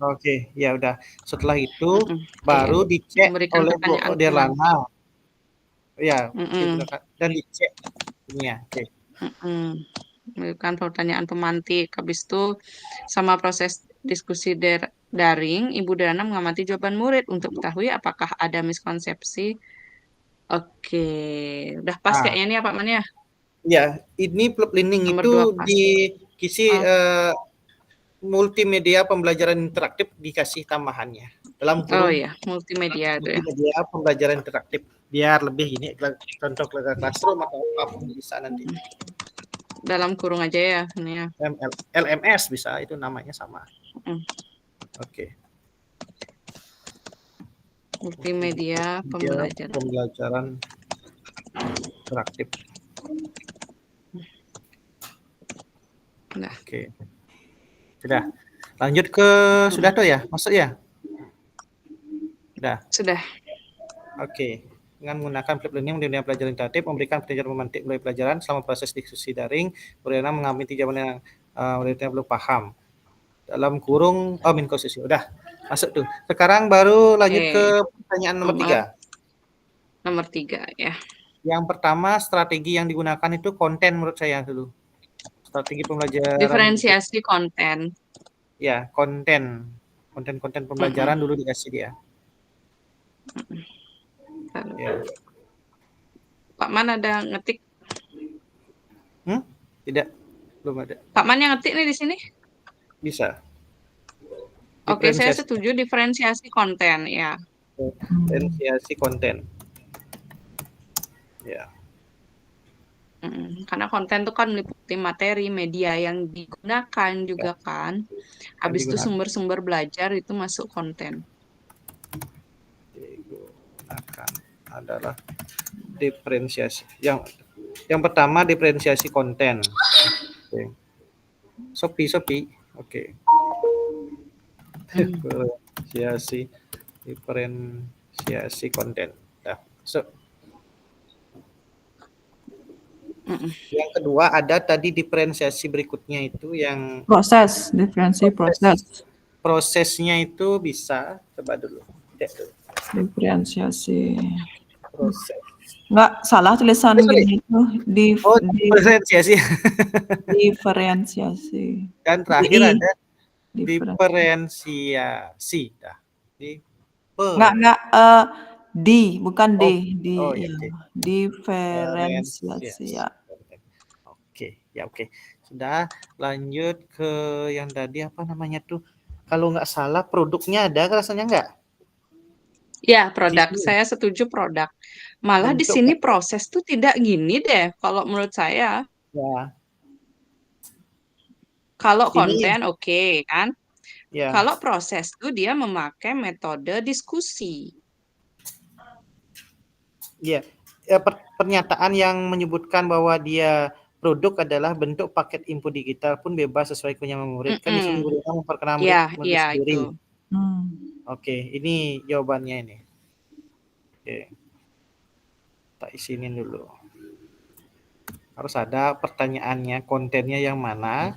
S1: oke ya udah setelah itu
S2: Oke.
S1: baru dicek
S2: Memberikan
S1: oleh Bu
S2: pertanyaan
S1: Derlana
S2: pemantik.
S1: ya
S2: Mm-mm.
S1: dan dicek ini ya oke
S2: Mm-mm. Memberikan pertanyaan pemantik. Habis itu sama proses diskusi daring, Ibu Dana mengamati jawaban murid untuk mengetahui apakah ada miskonsepsi. Oke, udah pas
S1: nah
S2: kayaknya nih Pak Man ya.
S1: ya ini flip learning
S2: Nomor
S1: itu
S2: 2 pas.
S1: dikisi
S2: Oh,
S1: multimedia pembelajaran interaktif dikasih tambahannya dalam
S2: Oh
S1: kurung
S2: ya, multimedia itu ya.
S1: multimedia pembelajaran interaktif, biar lebih gini contoh classroom atau apapun bisa nanti.
S2: Dalam kurung aja ya ini ya.
S1: LMS bisa, itu namanya sama.
S2: Mm.
S1: Oke.
S2: Multimedia pembelajaran.
S1: Pembelajaran interaktif.
S2: Nah,
S1: Oke. Sudah. Lanjut ke sudah tuh ya? Masuk ya?
S2: sudah.
S1: Oke. Dengan menggunakan flip learning dunia pelajaran interaktif, memberikan pelajaran memantik melalui pelajaran selama proses diskusi daring, murid mengambil jawaban yang muridnya belum paham. Dalam kurung min konsesi. Udah masuk tuh. Sekarang baru lanjut ke pertanyaan nomor 3.
S2: Nomor 3 ya.
S1: Yang pertama, strategi yang digunakan itu konten menurut saya dulu. Strategi pembelajaran.
S2: Diferensiasi konten.
S1: Ya, konten. Konten-konten pembelajaran dulu dikasih dia. Ya.
S2: Pak Man ada ngetik?
S1: Tidak, belum ada.
S2: Pak Man yang ngetik nih di sini?
S1: Bisa.
S2: Oke, saya setuju diferensiasi konten ya.
S1: Diferensiasi konten. Ya.
S2: Karena konten itu kan meliputi materi, media yang digunakan juga kan. Habis itu sumber-sumber belajar itu masuk konten.
S1: Digunakan adalah diferensiasi. Yang pertama diferensiasi konten. Oke. Shopee. Oke. Diferensiasi konten. Nah, Yang kedua ada tadi diferensiasi berikutnya itu yang
S3: diferensi proses.
S1: Prosesnya itu bisa coba dulu.
S3: Diferensiasi.
S1: Proses.
S3: Enggak salah tulisan gini itu
S1: diferensiasi.
S3: Diferensiasi.
S1: Dan terakhir ada diferensiasi.
S3: Enggak bukan D. Diferensiasi ya.
S1: Oke. Sudah, lanjut ke yang tadi apa namanya tuh? Kalau nggak salah produknya ada rasanya nggak?
S2: Ya, produk. Saya setuju produk. Malah di sini proses tuh tidak gini deh kalau menurut saya.
S1: Ya.
S2: Kalau konten oke, kan?
S1: Ya.
S2: Kalau proses tuh dia memakai metode diskusi.
S1: Iya. Pernyataan yang menyebutkan bahwa dia produk adalah bentuk paket input digital pun bebas sesuai kenyamanan murid. Kan di sini guru memperkenalkan murid sendiri.
S2: Itu.
S1: Oke, ini jawabannya ini. Oke. Tak isinin dulu. Harus ada pertanyaannya, kontennya yang mana,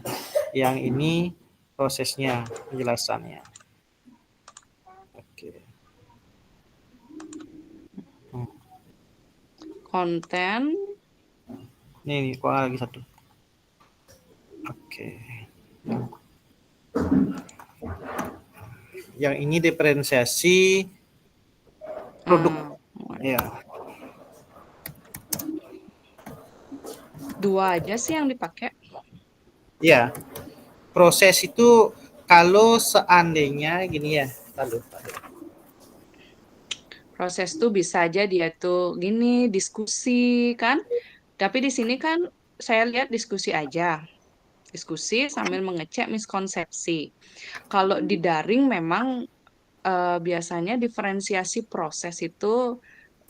S1: yang ini prosesnya, penjelasannya. Oke.
S2: Konten.
S1: Nih, kok lagi satu. Oke. Yang ini diferensiasi produk. Ya.
S2: 2 aja sih yang dipakai.
S1: Ya. Proses itu kalau seandainya gini ya, taruh.
S2: Proses tuh bisa aja dia tuh gini, diskusi kan. Tapi di sini kan saya lihat diskusi aja. Diskusi sambil mengecek miskonsepsi. Kalau di daring memang biasanya diferensiasi proses itu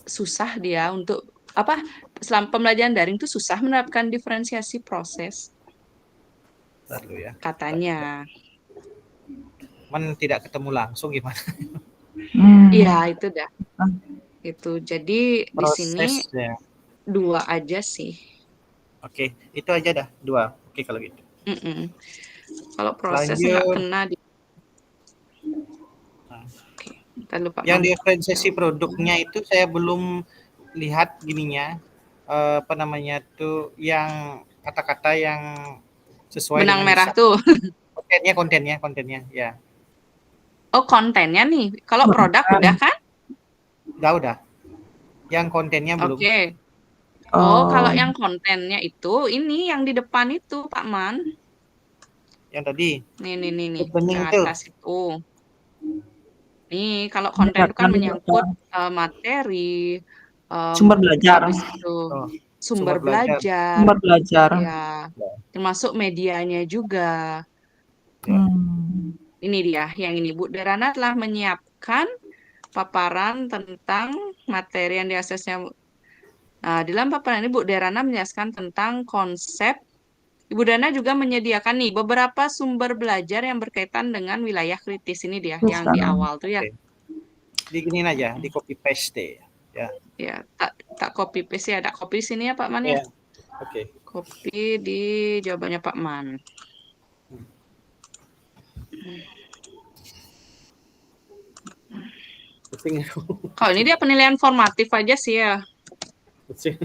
S2: susah dia untuk selama pembelajaran daring itu susah menerapkan diferensiasi proses.
S1: Lalu ya.
S2: Katanya.
S1: Tidak ketemu langsung gimana?
S2: Iya, itu dah. Itu. Jadi proses, di sini 2 aja sih.
S1: Oke, itu aja dah 2. Oke kalau gitu.
S2: Kalau proses nggak kena di. Kita lupa.
S1: Yang diferensiasi produknya itu saya belum lihat gininya, apa namanya tuh, yang kata-kata yang sesuai
S2: benang
S1: dengan
S2: merah tuh.
S1: Kontennya ya.
S2: Oh, kontennya nih. Kalau produk udah kan?
S1: Udah. Yang kontennya belum.
S2: Oke. Oh, kalau yang kontennya itu ini yang di depan itu, Pak Man.
S1: Yang tadi.
S2: Nih.
S1: Opening
S2: Ke
S1: itu.
S2: atas itu. Nih, kalau konten itu kan menyangkut materi,
S3: Sumber belajar.
S2: habis itu
S1: Oh,
S2: sumber belajar,
S3: Sumber belajar.
S2: ya, termasuk medianya juga.
S1: Ya.
S2: Ini dia, yang ini Bu Derana telah menyiapkan paparan tentang materi yang diaksesnya. Nah, di dalam paparan ini Bu Derana menjelaskan tentang konsep. Ibu Dana juga menyediakan nih beberapa sumber belajar yang berkaitan dengan wilayah kritis. Ini dia yang di awal tuh ya.
S1: Oke. Diginiin aja, di copy paste ya.
S2: Ya, tak copy paste ya, ada copy sini ya Pak Man ya.
S1: Ya. Oke.
S2: Copy di jawabannya Pak Man.
S1: Pusing.
S2: Kalau ini dia penilaian formatif aja sih ya.
S1: Pusing.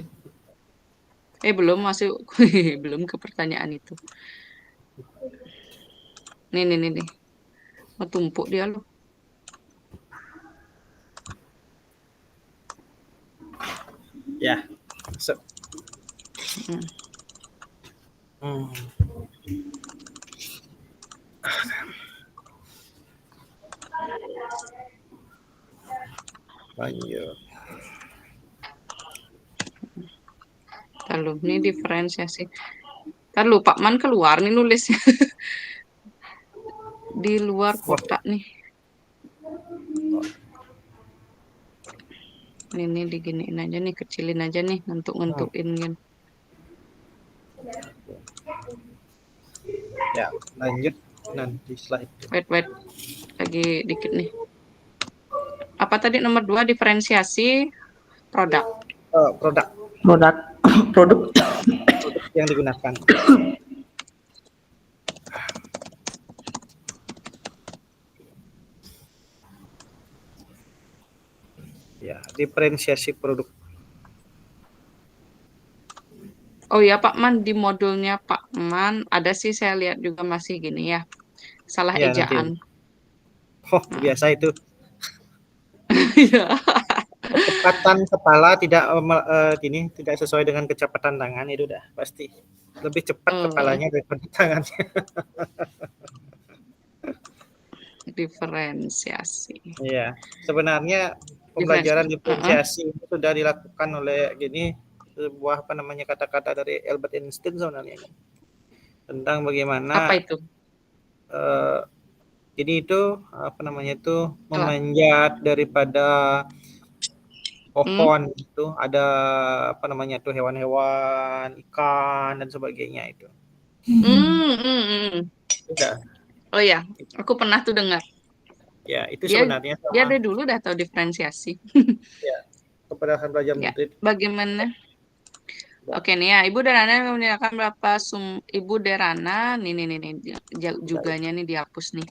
S2: Belum masuk belum ke pertanyaan itu. Nih. Mau tumpuk dia loh.
S1: Ya. So. Lanjut.
S2: Lalu ini diferensiasi. Lalu Pak Man keluar nih nulisnya. Di luar kotak nih. Ini diginiin aja nih, kecilin aja nih, ngentuk-ngentukin kan.
S1: Ya, lanjut nanti slide.
S2: Wait. Lagi dikit nih. Apa tadi nomor 2, diferensiasi produk.
S3: Produk
S1: yang digunakan. Ya, diferensiasi produk.
S2: Oh ya Pak Man, di modulnya Pak Man ada sih saya lihat juga masih gini ya. Salah
S1: Ya,
S2: ejaan.
S1: Biasa itu.
S2: Iya.
S1: Kecepatan kepala tidak tidak sesuai dengan kecepatan tangan, itu udah pasti. Lebih cepat kepalanya daripada tangannya.
S2: Diferensiasi.
S1: Iya, sebenarnya pembelajaran diferensiasi itu sudah dilakukan oleh sebuah kata-kata dari Albert Einstein sebenarnya tentang bagaimana
S2: apa itu?
S1: memanjat daripada pohon itu ada hewan-hewan, ikan dan sebagainya itu.
S2: Sudah. Oh ya, aku pernah tuh dengar.
S1: Ya, itu sebenarnya sama.
S2: Dia dari dulu udah tahu diferensiasi.
S1: Ya, kepada belajar murid.
S2: Bagaimana? Oke nih ya, Ibu Derana menyediakan berapa Ibu Derana nih juganya nih dihapus nih.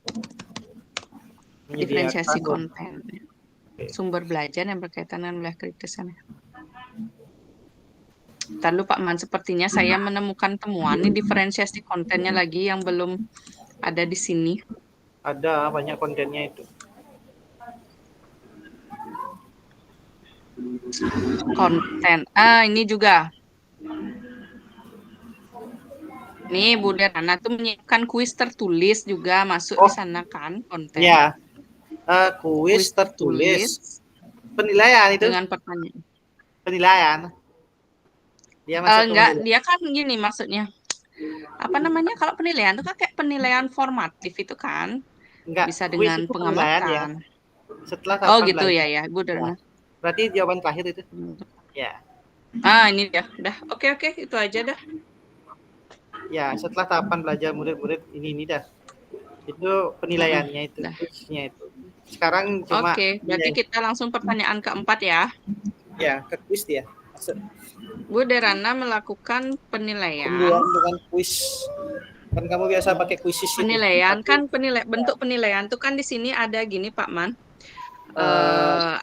S2: Diferensiasi konten. Sumber belajar yang berkaitan dengan wilayah kritisannya. Lalu Pak Man, sepertinya saya menemukan temuan nih diferensiasi kontennya lagi yang belum ada di sini.
S1: Ada banyak kontennya itu.
S2: Konten. Ini juga. Nih Bu Derana tuh menyiapkan kuis tertulis juga masuk di sana kan konten.
S1: Ya. Kuis tertulis. Penilaian itu.
S2: Dengan pertanyaan.
S1: Penilaian.
S2: Dia kan gini maksudnya. Apa namanya? Kalau penilaian itu kan kayak penilaian formatif itu kan.
S1: Enggak,
S2: bisa dengan pengamatan.
S1: Ya. Setelah tahapan
S2: gitu belajar. Ya, Bu Derana.
S1: Berarti jawaban terakhir itu. Ya.
S2: Ini dia. Udah. Oke, itu aja dah.
S1: Ya, setelah tahapan belajar murid-murid ini dah. Itu penilaiannya itu, kuisnya itu. Sekarang cuma
S2: berarti kita langsung pertanyaan keempat ya.
S1: Ya, ke kuis dia.
S2: Bu Derana melakukan penilaian.
S1: Dengan kuis. Kan kamu biasa pakai kuis
S2: penilaian itu. Kan bentuk penilaian tuh kan di sini ada gini Pak Man.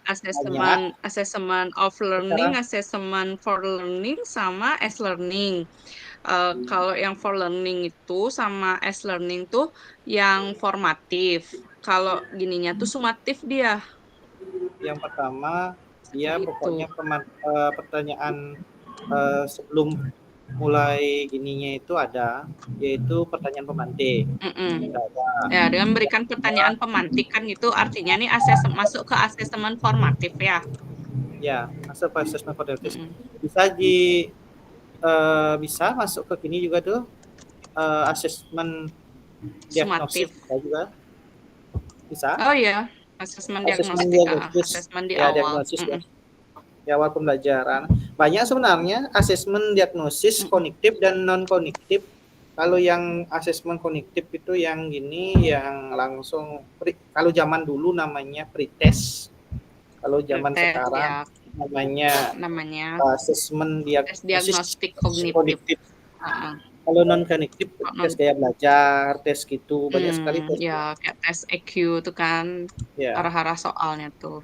S2: Assessment of learning, assessment for learning sama as learning. Kalau yang for learning itu sama as learning tuh yang formatif. Kalau gininya tuh sumatif dia.
S1: Yang pertama dia pokoknya pertanyaan sebelum mulai gininya itu ada, yaitu pertanyaan pemantik.
S2: Mm-mm.
S1: Ada.
S2: Ya, dengan memberikan pertanyaan pemantik kan itu artinya nih masuk ke asesmen formatif ya.
S1: Ya, masuk ke asesmen formatif.
S2: Mm-mm.
S1: Bisa masuk ke gini juga tuh, asesmen diagnosis
S2: Sumatif.
S1: juga bisa.
S2: Oh iya, asesmen
S1: Asesmen
S2: diagnostik,
S1: diagnosis,
S2: asesmen di
S1: ya
S2: awal.
S1: diagnosis ya. Di awal pembelajaran. Banyak sebenarnya asesmen diagnosis kognitif dan non kognitif. Kalau yang asesmen kognitif itu yang gini, yang langsung kalau zaman dulu namanya pretest. Kalau zaman
S2: Tes
S1: sekarang
S2: ya,
S1: namanya asesmen
S2: tes
S1: diagnosis
S2: diagnostik kognitif.
S1: kognitif. Kalau non kognitif tes gaya belajar, tes gitu, banyak sekali tes.
S2: Ya, kayak tes EQ itu kan
S1: Ya.
S2: arah-arah soalnya tuh.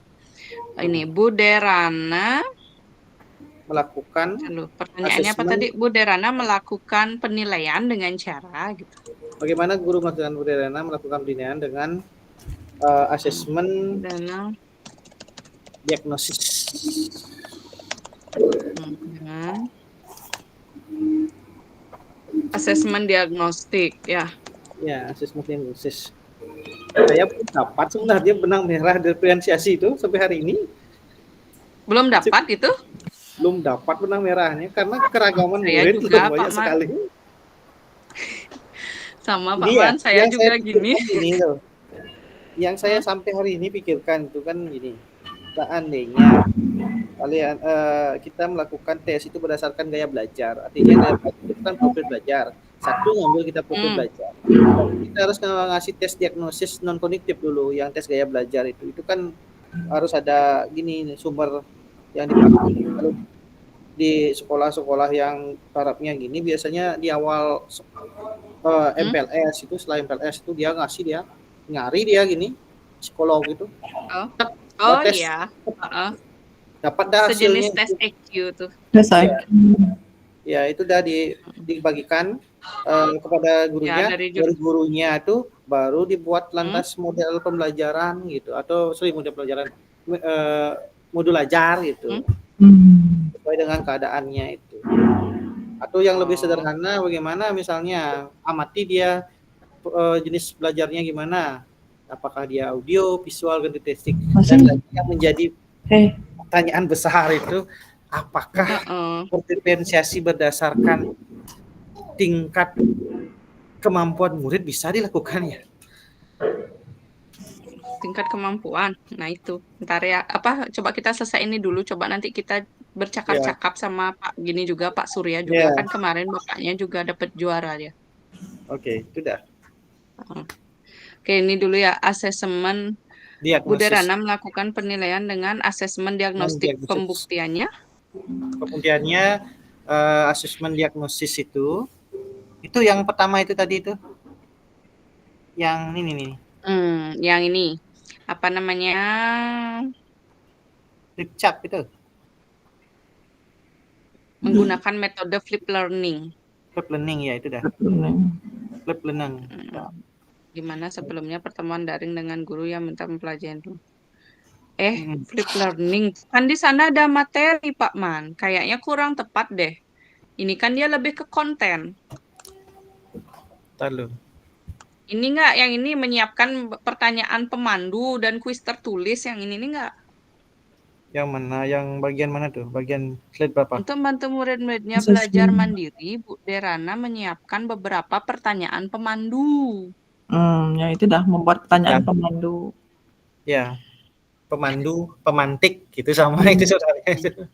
S2: Ini Bu Derana
S1: Melakukan
S2: pertanyaannya apa tadi? Bu Derana melakukan penilaian dengan cara gitu.
S1: Bagaimana guru melakukan budayana melakukan penilaian dengan asesmen diagnosis.
S2: Asesmen diagnostik ya.
S1: Ya, asesmen diagnosis. Saya pun dapat sebenarnya benang merah diferensiasi itu sampai hari ini.
S2: Belum dapat itu?
S1: Belum dapat benang merahnya karena keragaman
S2: saya
S1: murid
S2: juga,
S1: banyak
S2: Pak
S1: sekali.
S2: Sama Pak Man, saya juga gini.
S1: Loh. Yang saya sampai hari ini pikirkan itu kan gini. Seandainya kalian kita melakukan tes itu berdasarkan gaya belajar. Artinya gaya belajar itu kan profil belajar. Satu ngambil kita profil belajar. Kita harus ngasih tes diagnosis non kognitif dulu yang tes gaya belajar itu. Itu kan harus ada gini sumber yang dipakai. Kalau di sekolah-sekolah yang tarafnya gini biasanya di awal MPLS itu, setelah MPLS itu dia nyari dia gini psikolog gitu.
S2: Oh iya.
S1: Dapat dah hasilnya.
S2: Sejenis tes EQ tuh.
S1: Ya itu udah dibagikan kepada gurunya.
S2: Ya, dari
S1: gurunya tuh baru dibuat lantas model pembelajaran gitu atau model pembelajaran modul ajar gitu. Sesuai dengan keadaannya itu. Atau yang lebih sederhana bagaimana misalnya amati dia jenis belajarnya gimana. Apakah dia audio, visual, kinestetik. Dan yang menjadi pertanyaan besar itu apakah diferensiasi berdasarkan tingkat kemampuan murid bisa dilakukan ya?
S2: Tingkat kemampuan. Nah itu. Ntar ya, coba kita selesai ini dulu. Coba nanti kita bercakap-cakap sama Pak gini juga, Pak Surya juga. Kan kemarin bapaknya juga dapat juara dia.
S1: Oke, itu dah.
S2: Oke, ini dulu ya asesmen. Bu Derana melakukan penilaian dengan asesmen diagnostik. Pembuktiannya?
S1: Pembuktiannya asesmen diagnosis itu yang pertama itu tadi itu. Yang ini nih.
S2: Yang ini. Apa namanya?
S1: Flip chart itu.
S2: Menggunakan metode flip learning.
S1: Flip learning ya itu dah. Flip learning.
S2: Gimana sebelumnya pertemuan daring dengan guru yang minta mempelajari dulu. Flip learning. Kan di sana ada materi, Pak Man. Kayaknya kurang tepat deh. Ini kan dia lebih ke konten.
S1: Lalu.
S2: Ini enggak, yang ini menyiapkan pertanyaan pemandu dan kuis tertulis. Yang ini enggak.
S1: Yang mana? Yang bagian mana tuh? Bagian slide berapa?
S2: Untuk membantu murid-muridnya belajar mandiri, Bu Derana menyiapkan beberapa pertanyaan pemandu.
S3: Ya itu dah membuat pertanyaan pemandu.
S1: Ya, pemantik gitu sama itu sebenarnya.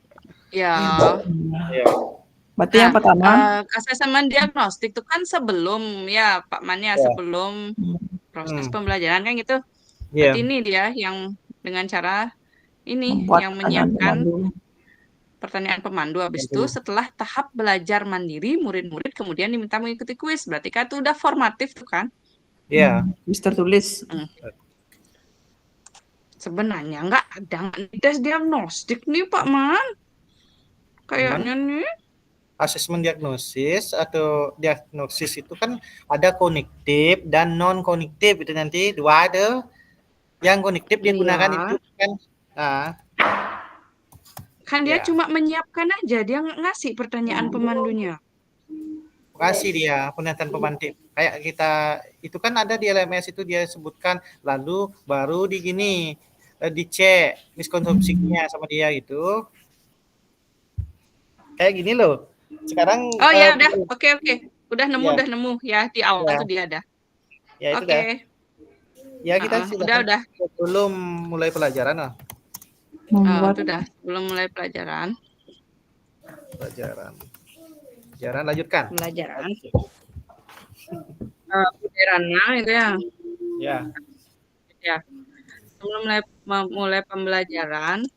S2: Ya.
S3: Berarti yang pertama
S2: asesmen diagnostik itu kan sebelum ya Pak Man ya, sebelum proses pembelajaran kan gitu. Berarti ini dia yang dengan cara ini yang menyiapkan pertanyaan pemandu. Habis itu setelah tahap belajar mandiri, murid-murid kemudian diminta mengikuti kuis. Berarti kan itu udah formatif tuh kan?
S1: Iya.
S3: Kuis tertulis.
S2: Sebenarnya nggak ada tes diagnostik nih Pak Man. Kayaknya nih.
S1: Asesmen diagnosis atau diagnosis itu kan ada kognitif dan non kognitif itu nanti dua ada. Yang kognitif dia gunakan itu kan.
S2: Kan dia cuma menyiapkan aja, dia ngasih pertanyaan pemandunya.
S1: kasih dia pernyataan pemantik. Kayak kita itu kan ada di LMS itu dia sebutkan, lalu baru di gini dicek miskonsepsinya sama dia itu. Kayak gini loh. Sekarang
S2: Oh ya udah, oke. Udah
S1: ya,
S2: nemu ya di awal
S1: ya,
S2: tuh dia ada.
S1: ya itu dah.
S2: Oke.
S1: Ya kita silakan
S2: Udah.
S1: sebelum mulai pelajaran lah.
S3: Membuat
S2: Itu udah belum mulai pelajaran.
S1: Pelajaran lanjutkan.
S2: Pelajaran. Buderana itu ya.
S1: Ya.
S2: Ya. Sebelum mulai pembelajaran,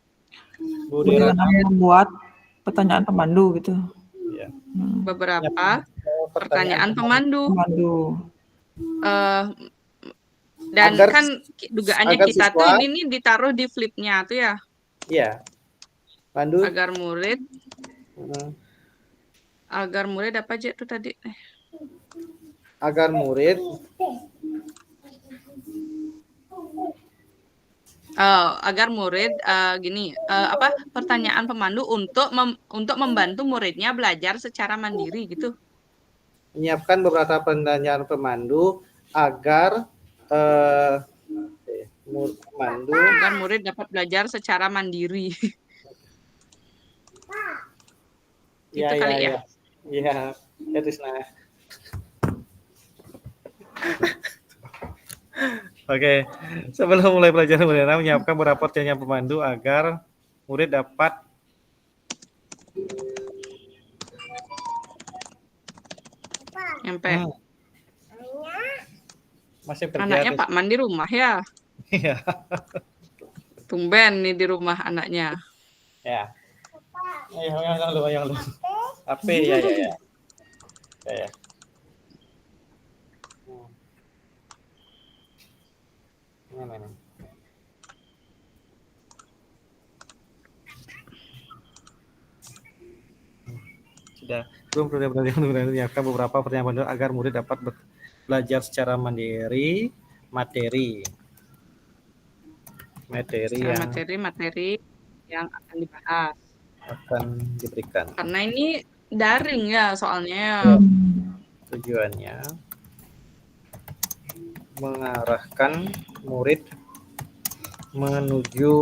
S1: Budirana
S3: membuat pertanyaan pemandu gitu.
S1: ya.
S2: Beberapa pertanyaan pemandu. Dan
S1: Agar,
S2: kan dugaannya
S1: agar
S2: kita
S1: siswa,
S2: tuh ini nih ditaruh di flipnya tuh ya.
S1: Iya. Pandu.
S2: Agar murid apa aja tuh tadi?
S1: Agar murid
S2: gini pertanyaan pemandu untuk membantu muridnya belajar secara mandiri gitu.
S1: menyiapkan beberapa pertanyaan pemandu agar
S2: murid dapat belajar secara mandiri.
S1: Itu
S2: kali ya.
S1: Iya, itu nah. Oke, sebelum mulai pelajaran Budirana menyiapkan beberapa pertanyaan pemandu agar murid dapat
S2: nyampe.
S1: Masih kerja.
S2: Anaknya Pak Man di rumah ya.
S1: Iya.
S2: Tumben nih di rumah anaknya.
S1: Ya. Ayo lu. HP ya. Ya. Ini. Sudah belum menyiapkan beberapa pertanyaan agar murid dapat belajar secara mandiri materi yang
S2: akan dibahas,
S1: akan diberikan.
S2: Karena ini daring ya soalnya.
S1: Tujuannya mengarahkan murid menuju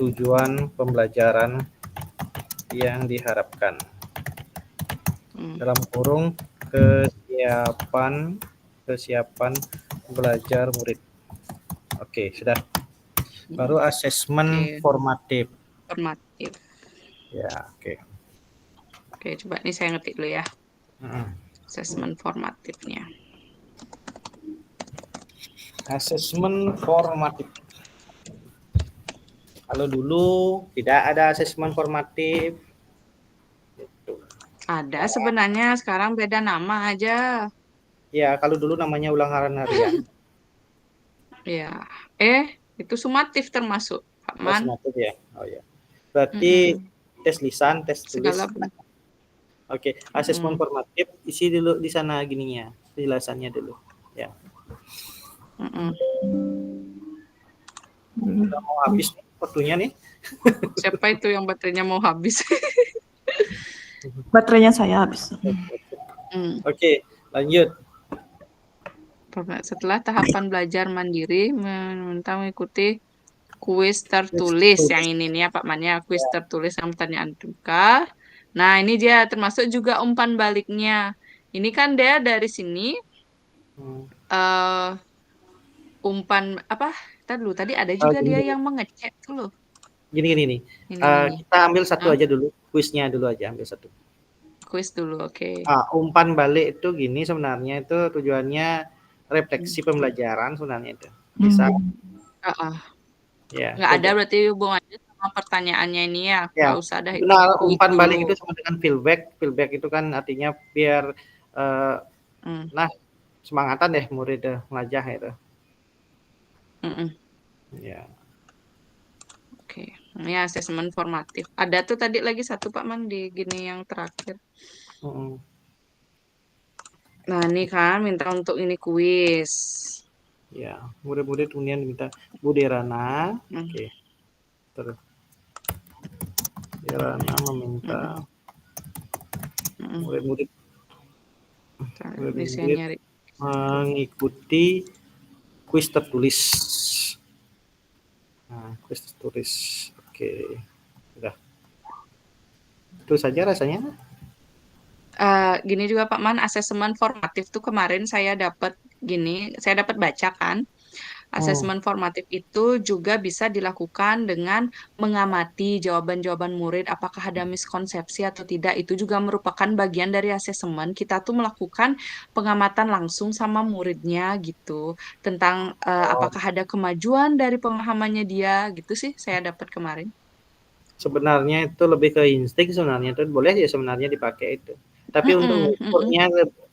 S1: tujuan pembelajaran yang diharapkan. Dalam kurung kesiapan belajar murid. Oke, sudah. Baru asesmen formatif. Ya, oke.
S2: Oke, coba ini saya ngetik dulu ya. Asesmen formatifnya.
S1: Asesmen formatif. Kalau dulu tidak ada asesmen formatif.
S2: Ada sebenarnya, sekarang beda nama aja.
S1: Ya, kalau dulu namanya ulangan harian.
S2: Ya, itu sumatif termasuk, Pak Man.
S1: Sumatif ya. Oh ya. Berarti tes lisan, tes tulis. Oke, asesmen formatif isi dulu di sana gininya, penjelasannya dulu. Ya. Udah mau habis nih waktunya nih.
S2: Siapa itu yang baterainya mau habis?
S3: Baterainya saya habis.
S1: Oke, lanjut.
S2: Setelah tahapan belajar mandiri, mengikuti kuis tertulis yang ini nih ya Pak Man ya, kuis tertulis yang pertanyaan terbuka. Nah ini dia termasuk juga umpan baliknya. Ini kan dia dari sini umpan apa? Tadi ada juga dia yang mengecek tuh loh.
S1: Gini. Kita ambil satu aja dulu, kuisnya dulu aja, ambil satu.
S2: Kuis dulu, oke.
S1: Umpan balik itu gini sebenarnya itu tujuannya refleksi pembelajaran sebenarnya itu. Bisa.
S2: Ya. Nggak ada berarti hubungannya sama pertanyaannya ini ya. Nggak usah ada.
S1: Benar, umpan balik itu sama dengan feedback. Feedback itu kan artinya biar semangatan deh murid ngajah itu. Ya.
S2: Oke. Ini asesmen formatif. Ada tuh tadi lagi satu Pak Man di gini yang terakhir. Nah ini kan minta untuk ini kuis.
S1: Ya, murid-murid kemudian minta Budirana. Oke. Terus Budirana meminta murid-murid Lebih
S2: Bisa
S1: mirip
S2: nyari.
S1: mengikuti kuis tertulis. Nah, kuis tertulis. Oke, udah. Itu saja rasanya.
S2: Gini juga Pak Man, asesmen formatif tuh kemarin saya dapat baca kan. Asesmen formatif itu juga bisa dilakukan dengan mengamati jawaban-jawaban murid, apakah ada miskonsepsi atau tidak. Itu juga merupakan bagian dari asesmen. Kita tuh melakukan pengamatan langsung sama muridnya gitu, tentang
S1: Oh,
S2: apakah ada kemajuan dari pemahamannya dia, gitu sih saya dapat kemarin.
S1: sebenarnya itu lebih ke insting sebenarnya itu boleh ya sebenarnya dipakai itu. Tapi untuk
S2: Mm-mm, mm-mm.
S1: ngukurnya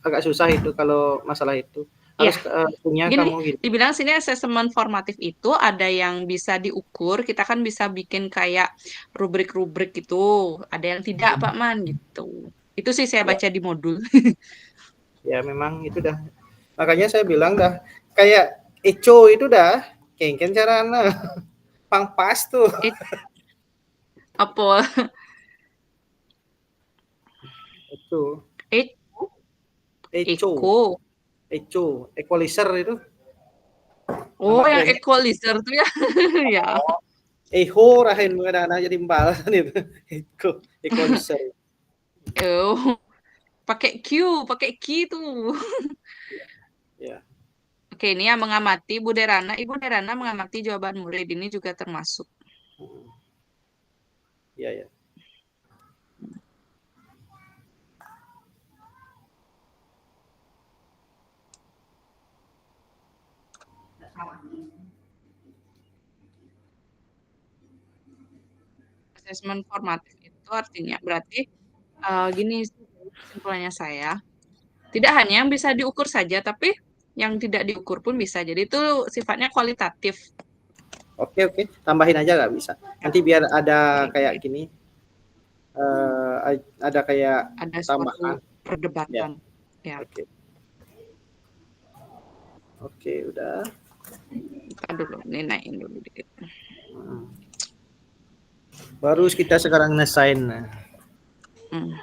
S1: agak susah itu kalau masalah itu.
S2: Ya,
S1: Harus punya
S2: gini,
S1: kamu gini.
S2: dibilang sini asesmen formatif itu ada yang bisa diukur, kita kan bisa bikin kayak rubrik-rubrik gitu, ada yang tidak Pak Man gitu. Itu sih saya
S1: Ya,
S2: baca di modul.
S1: ya memang itu dah. Makanya saya bilang dah kayak Eco itu dah kengken carana pang pas tuh
S2: Eh, apa?
S1: itu
S2: Eh,
S1: Eco
S2: Eko.
S1: equalizer itu
S2: Oh,
S1: nama
S2: yang
S1: kerennya
S2: equalizer tuh ya. Ya.
S1: Eho rahin mengadana jadi balasan itu Eco equalizer
S2: Oh, pakai Q tuh.
S1: ya.
S2: Oke, ini yang mengamati Bu Derana. Ibu Derana mengamati jawaban murid ini juga termasuk.
S1: Ya, ya.
S2: Asesmen formatif itu artinya berarti gini sih kesimpulannya saya. Tidak hanya yang bisa diukur saja, tapi yang tidak diukur pun bisa. Jadi itu sifatnya kualitatif.
S1: Oke, oke, tambahin aja nggak bisa nanti biar ada
S2: Oke,
S1: kayak gini ada kayak
S2: ada
S1: tambahan
S2: suatu
S1: ya.
S2: perdebatan. Ya,
S1: Oke, oke, udah.
S2: kita dulu. Ini naikin dulu dikit.
S1: Baru kita sekarang ngesain.
S2: Hmm.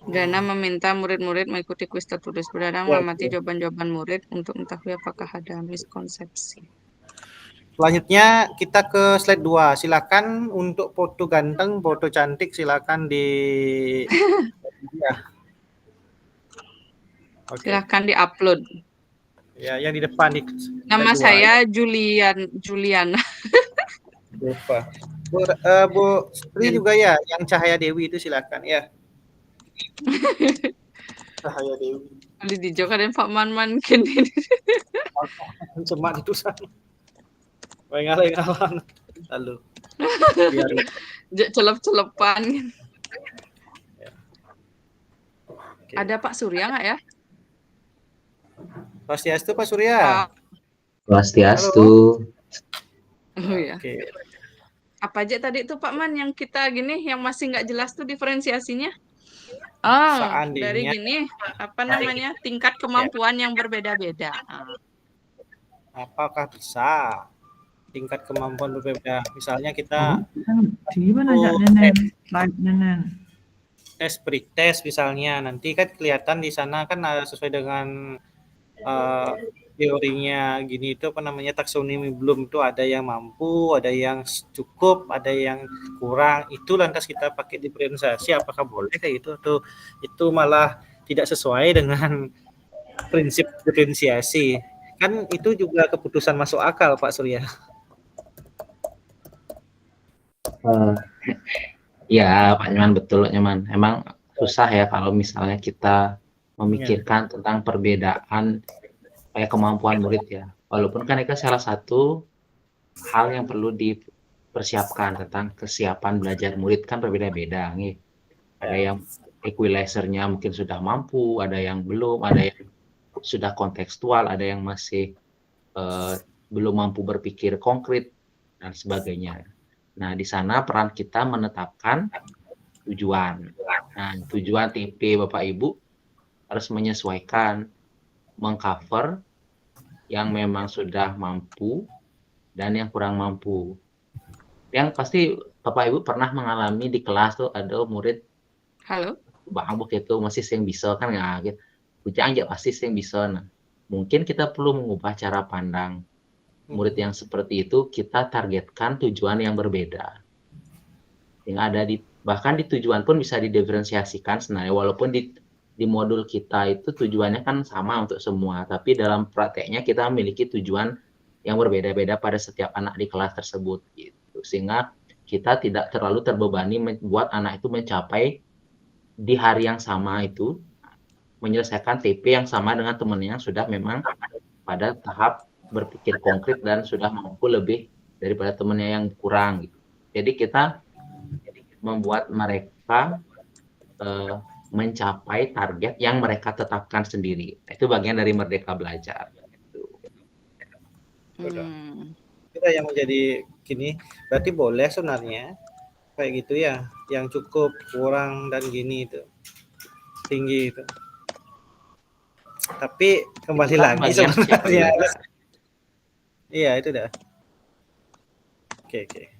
S2: Dana meminta murid-murid mengikuti kuis tertulis. Dana
S1: Ya,
S2: mengamati
S1: oke.
S2: jawaban-jawaban murid untuk mengetahui apakah ada miskonsepsi.
S1: Selanjutnya kita ke slide 2. Silakan untuk foto ganteng, foto cantik silakan di ya. Oke.
S2: Silahkan di-upload.
S1: Ya, yang di depan di
S2: Nama
S1: slide 2
S2: saya
S1: ya.
S2: Juliana.
S1: Lupa. Bu Sri
S2: Dan
S1: juga ya, yang Cahaya Dewi itu silakan ya. Cahaya Dewi.
S2: boleh dijokain Pak Man kini.
S1: Cuma itu sana. Ngalah-ngalah. Lalu biar
S2: Celep-celepan.
S1: ya. Oke.
S2: Ada Pak Surya nggak ya?
S1: Swastiastu Pak Surya.
S2: Pak.
S4: Swastiastu.
S2: Oh ya.
S1: Oke.
S2: Apa aja tadi tuh Pak Man yang kita gini yang masih nggak jelas tuh diferensiasinya? Oh, dari
S1: Seandainya
S2: gini apa namanya tingkat
S1: ya,
S2: kemampuan yang berbeda-beda.
S1: apakah bisa tingkat kemampuan berbeda? Misalnya kita
S3: Gimana ya
S1: oh,
S3: Nenen? Slide Nenen.
S1: tes pretest misalnya, nanti kan kelihatan di sana kan sesuai dengan teorinya gini itu apa namanya taksonomi belum itu ada yang mampu, ada yang cukup, ada yang kurang. Itu lantas kita pakai diferensiasi apakah boleh kayak gitu atau itu malah tidak sesuai dengan prinsip diferensiasi. Kan itu juga keputusan masuk akal Pak Surya.
S4: Ya, Pak Nyaman, betul Nyaman. Emang susah ya kalau misalnya kita memikirkan tentang perbedaan kayak kemampuan murid ya. Walaupun kan itu salah satu hal yang perlu dipersiapkan tentang kesiapan belajar murid kan berbeda-beda nih. Ada yang equalizer-nya mungkin sudah mampu, ada yang belum, ada yang sudah kontekstual, ada yang masih belum mampu berpikir konkret dan sebagainya. Nah, di sana peran kita menetapkan tujuan. Nah, tujuan TP Bapak Ibu harus menyesuaikan, mengcover yang memang sudah mampu dan yang kurang mampu. Yang pasti Bapak Ibu pernah mengalami di kelas tuh ada murid
S2: Halo?
S4: bang begitu masih yang bisa kan nggak gitu. Bujang aja pasti sih yang bisa. Nah, mungkin kita perlu mengubah cara pandang murid yang seperti itu, kita targetkan tujuan yang berbeda. Yang ada bahkan di tujuan pun bisa didiferensiasikan sebenarnya, walaupun di modul kita itu tujuannya kan sama untuk semua, tapi dalam prakteknya kita memiliki tujuan yang berbeda-beda pada setiap anak di kelas tersebut gitu. Sehingga kita tidak terlalu terbebani membuat anak itu mencapai di hari yang sama itu menyelesaikan TP yang sama dengan temannya yang sudah memang pada tahap berpikir konkret dan sudah mampu lebih daripada temannya yang kurang gitu. Jadi kita membuat mereka mencapai target yang mereka tetapkan sendiri. Itu bagian dari Merdeka Belajar.
S1: Kita yang menjadi gini, berarti boleh sebenarnya kayak gitu ya, yang cukup, kurang, dan gini itu tinggi itu. Tapi kembali
S4: Itulah
S1: lagi
S4: bagian
S1: sebenarnya. Iya itu dah. Oke.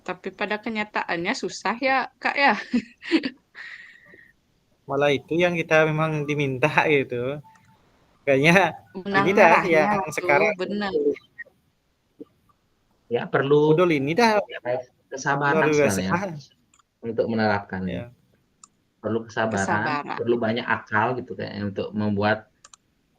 S2: Tapi pada kenyataannya susah ya, Kak ya.
S1: Malah itu yang kita memang diminta gitu. Kayaknya ini dah
S2: Menang-menangnya
S1: yang
S2: itu
S1: sekarang
S2: benar.
S4: Ya perlu
S1: modul ini dah
S4: kesabaran
S1: luar biasa.
S4: sebenarnya untuk menerapkannya.
S1: Ya.
S4: Perlu kesabaran, perlu banyak akal gitu kayak untuk membuat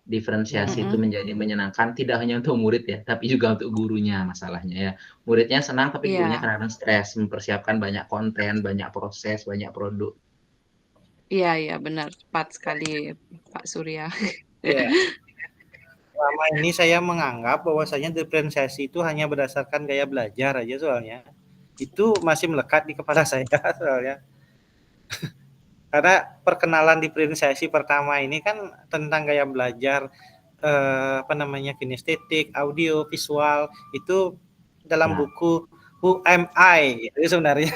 S4: diferensiasi itu menjadi menyenangkan, tidak hanya untuk murid ya, tapi juga untuk gurunya masalahnya ya. Muridnya senang tapi gurunya kadang-kadang stres mempersiapkan banyak konten, banyak proses, banyak produk.
S2: Iya benar, tepat sekali Pak Surya.
S1: Iya. Selama ini saya menganggap bahwasanya diferensiasi itu hanya berdasarkan gaya belajar aja soalnya. Itu masih melekat di kepala saya soalnya. Karena perkenalan diferensiasi pertama ini kan tentang gaya belajar, kinestetik, audio, visual, itu dalam buku Who Am I? Itu sebenarnya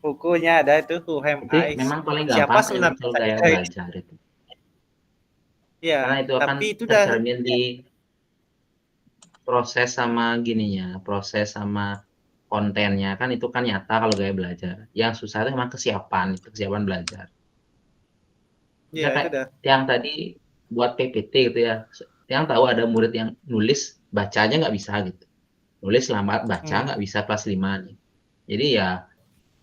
S1: bukunya ada itu Who Am I.
S4: Memang paling
S1: Siapa
S4: gampang
S1: sebenarnya
S4: kalau gaya belajar itu.
S1: Ya,
S4: karena itu akan tercermin di proses sama proses sama kontennya kan itu kan nyata kalau gaya belajar. Yang susah itu memang kesiapan belajar.
S1: Iya, itu dah.
S4: Yang tadi buat PPT gitu ya, yang tahu ada murid yang nulis bacanya nggak bisa gitu. Nulis lambat, baca nggak bisa kelas 5 nih. Jadi ya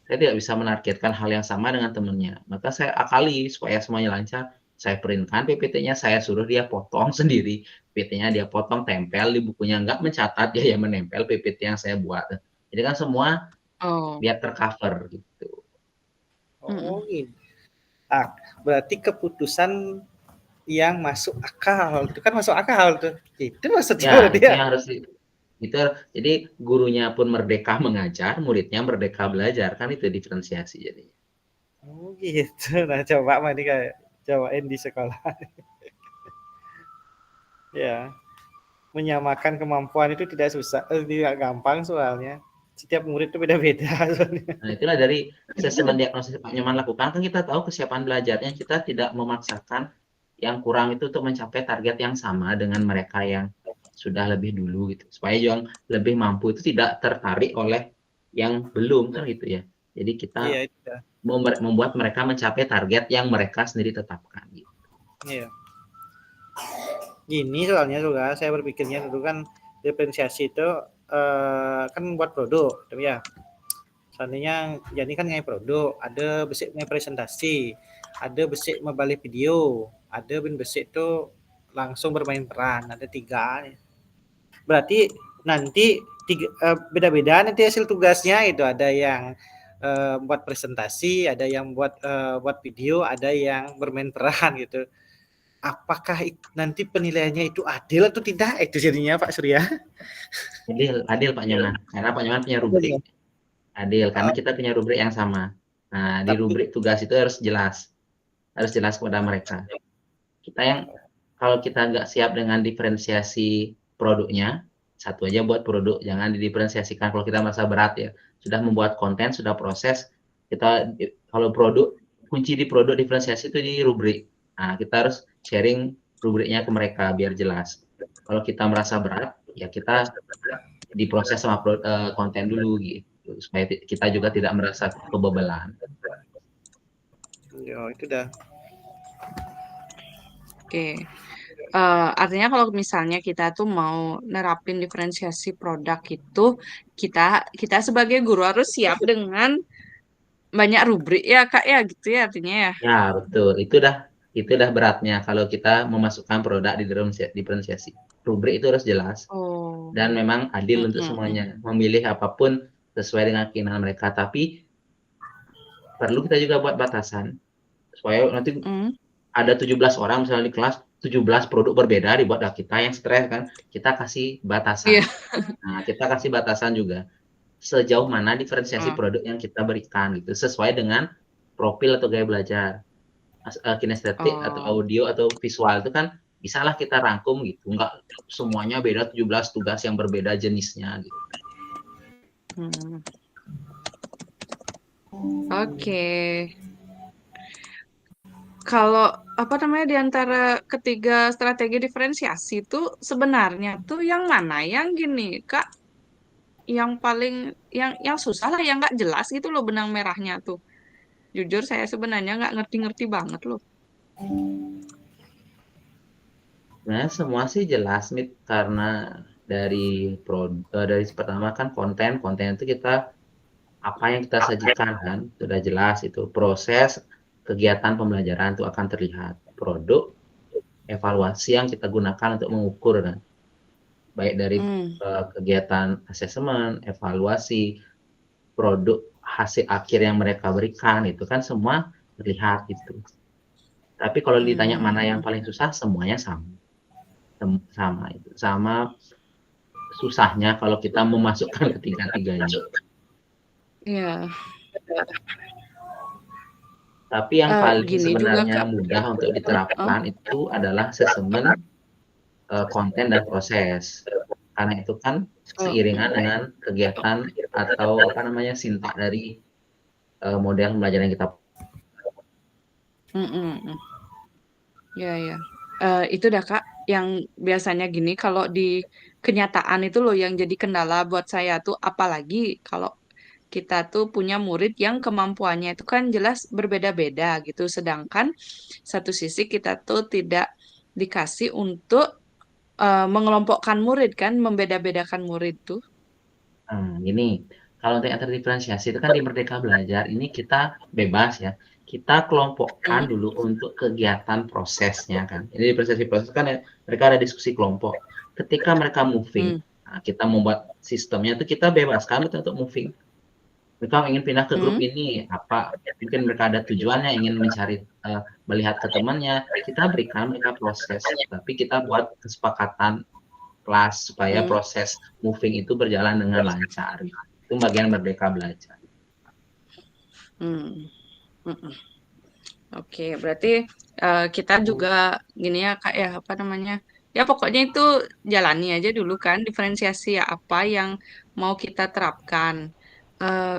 S4: saya tidak bisa menargetkan hal yang sama dengan temannya. Maka saya akali supaya semuanya lancar. Saya printkan PPT-nya, saya suruh dia potong sendiri. PPT-nya dia potong, tempel di bukunya. Nggak mencatat, dia yang menempel PPT yang saya buat. Jadi kan semua biar tercover gitu.
S1: Oh gitu. Berarti keputusan yang masuk akal. Itu kan masuk akal tuh. Itu maksudnya
S4: ya. Yang harus itu jadi gurunya pun merdeka mengajar, muridnya merdeka belajar, kan itu diferensiasi jadinya.
S1: Oh gitu. Nah coba mah ini kayak cobain di sekolah. Ya, menyamakan kemampuan itu tidak susah, tidak gampang soalnya. Setiap murid itu beda-beda soalnya.
S4: Nah itulah dari assessment diagnosis Pak Nyoman lakukan, kan kita tahu kesiapan belajarnya, kita tidak memaksakan yang kurang itu untuk mencapai target yang sama dengan mereka yang sudah lebih dulu gitu, supaya yang lebih mampu itu tidak tertarik oleh yang belum kan gitu ya. Jadi kita membuat mereka mencapai target yang mereka sendiri tetapkan gitu.
S1: Iya. Gini soalnya juga saya berpikirnya dulu kan diferensiasi itu kan buat produk, tapi ya seandainya jadi kan ngai produk, ada besik ngai presentasi, ada besik membalik video, ada besik itu langsung bermain peran, ada 3. Berarti nanti beda-beda nanti hasil tugasnya itu, ada yang buat presentasi, ada yang buat video, ada yang bermain peran gitu. Apakah nanti penilaiannya itu adil atau tidak? Itu jadinya Pak Surya.
S4: Adil Pak Nyoman, karena Pak Nyoman punya rubrik. Adil karena kita punya rubrik yang sama. Nah, di rubrik tugas itu harus jelas kepada mereka. Kita yang kalau kita nggak siap dengan diferensiasi produknya, satu aja buat produk, jangan didiferensiasikan kalau kita merasa berat ya. Sudah membuat konten, sudah proses, kita kalau produk, kunci di produk diferensiasi itu di rubrik. Nah, kita harus sharing rubriknya ke mereka biar jelas. Kalau kita merasa berat, ya kita diproses sama konten dulu gitu, supaya kita juga tidak merasa kebebalan.
S1: Yo, itu dah.
S2: Oke. Artinya kalau misalnya kita tuh mau nerapin diferensiasi produk itu, kita sebagai guru harus siap dengan banyak rubrik ya Kak ya gitu ya artinya ya.
S4: Ya, betul. Itu dah beratnya kalau kita memasukkan produk di dalam diferensiasi. Rubrik itu harus jelas
S2: Oh.
S4: dan memang adil untuk semuanya. Memilih apapun sesuai dengan keinginan mereka, tapi perlu kita juga buat batasan supaya nanti
S2: Hmm.
S4: ada 17 orang misalnya di kelas, 17 produk berbeda dibuat kita yang stres kan. Kita kasih batasan.
S2: Iya.
S4: Nah, kita kasih batasan juga sejauh mana diferensiasi
S2: Oh.
S4: produk yang kita berikan gitu, sesuai dengan profil atau gaya belajar. Kinestetik atau
S2: Oh.
S4: audio atau visual itu kan bisalah kita rangkum gitu, nggak semuanya beda 17 tugas yang berbeda jenisnya gitu.
S2: Hmm. Oke. Kalau apa namanya di antara ketiga strategi diferensiasi itu sebenarnya tuh yang mana yang gini Kak, yang paling yang susah lah, yang nggak jelas gitu loh benang merahnya tuh. Jujur saya sebenarnya nggak ngerti-ngerti banget loh.
S4: Sebenarnya semua sih jelas nih karena dari pertama kan konten itu kita apa yang kita sajikan kan sudah jelas itu proses kegiatan pembelajaran itu akan terlihat produk evaluasi yang kita gunakan untuk mengukur kan baik dari kegiatan asesmen, evaluasi, produk hasil akhir yang mereka berikan itu kan semua terlihat gitu. Tapi kalau ditanya mana yang paling susah, semuanya sama. Sama itu. Sama susahnya kalau kita memasukkan ketiga-tiganya.
S2: Iya.
S4: Tapi yang paling
S2: Gini juga
S4: sebenarnya
S2: Kak.
S4: mudah untuk diterapkan itu adalah assessment konten dan proses. Karena itu kan seiringan dengan kegiatan atau apa namanya sintak dari model pembelajaran yang kita.
S2: Ya. Itu dah Kak, yang biasanya gini kalau di kenyataan itu loh yang jadi kendala buat saya tuh, apalagi kalau kita tuh punya murid yang kemampuannya itu kan jelas berbeda-beda gitu, sedangkan satu sisi kita tuh tidak dikasih untuk mengelompokkan murid kan, membeda-bedakan murid tuh.
S4: Gini, kalau untuk yang terdiferensiasi itu kan di Merdeka Belajar ini kita bebas ya. Kita kelompokkan dulu untuk kegiatan prosesnya kan. Jadi diferensiasi proses kan ya, mereka ada diskusi kelompok. Ketika mereka moving, nah, kita membuat sistemnya itu kita bebaskan betul untuk moving. Mereka ingin pindah ke grup ini, apa mungkin mereka ada tujuannya ingin mencari melihat ke temannya, kita berikan mereka proses, tapi kita buat kesepakatan kelas supaya proses moving itu berjalan dengan lancar. Itu bagian Merdeka Belajar.
S2: Oke, berarti kita juga gini ya Kak ya, apa namanya? Ya pokoknya itu jalani aja dulu kan diferensiasi apa yang mau kita terapkan. Eh,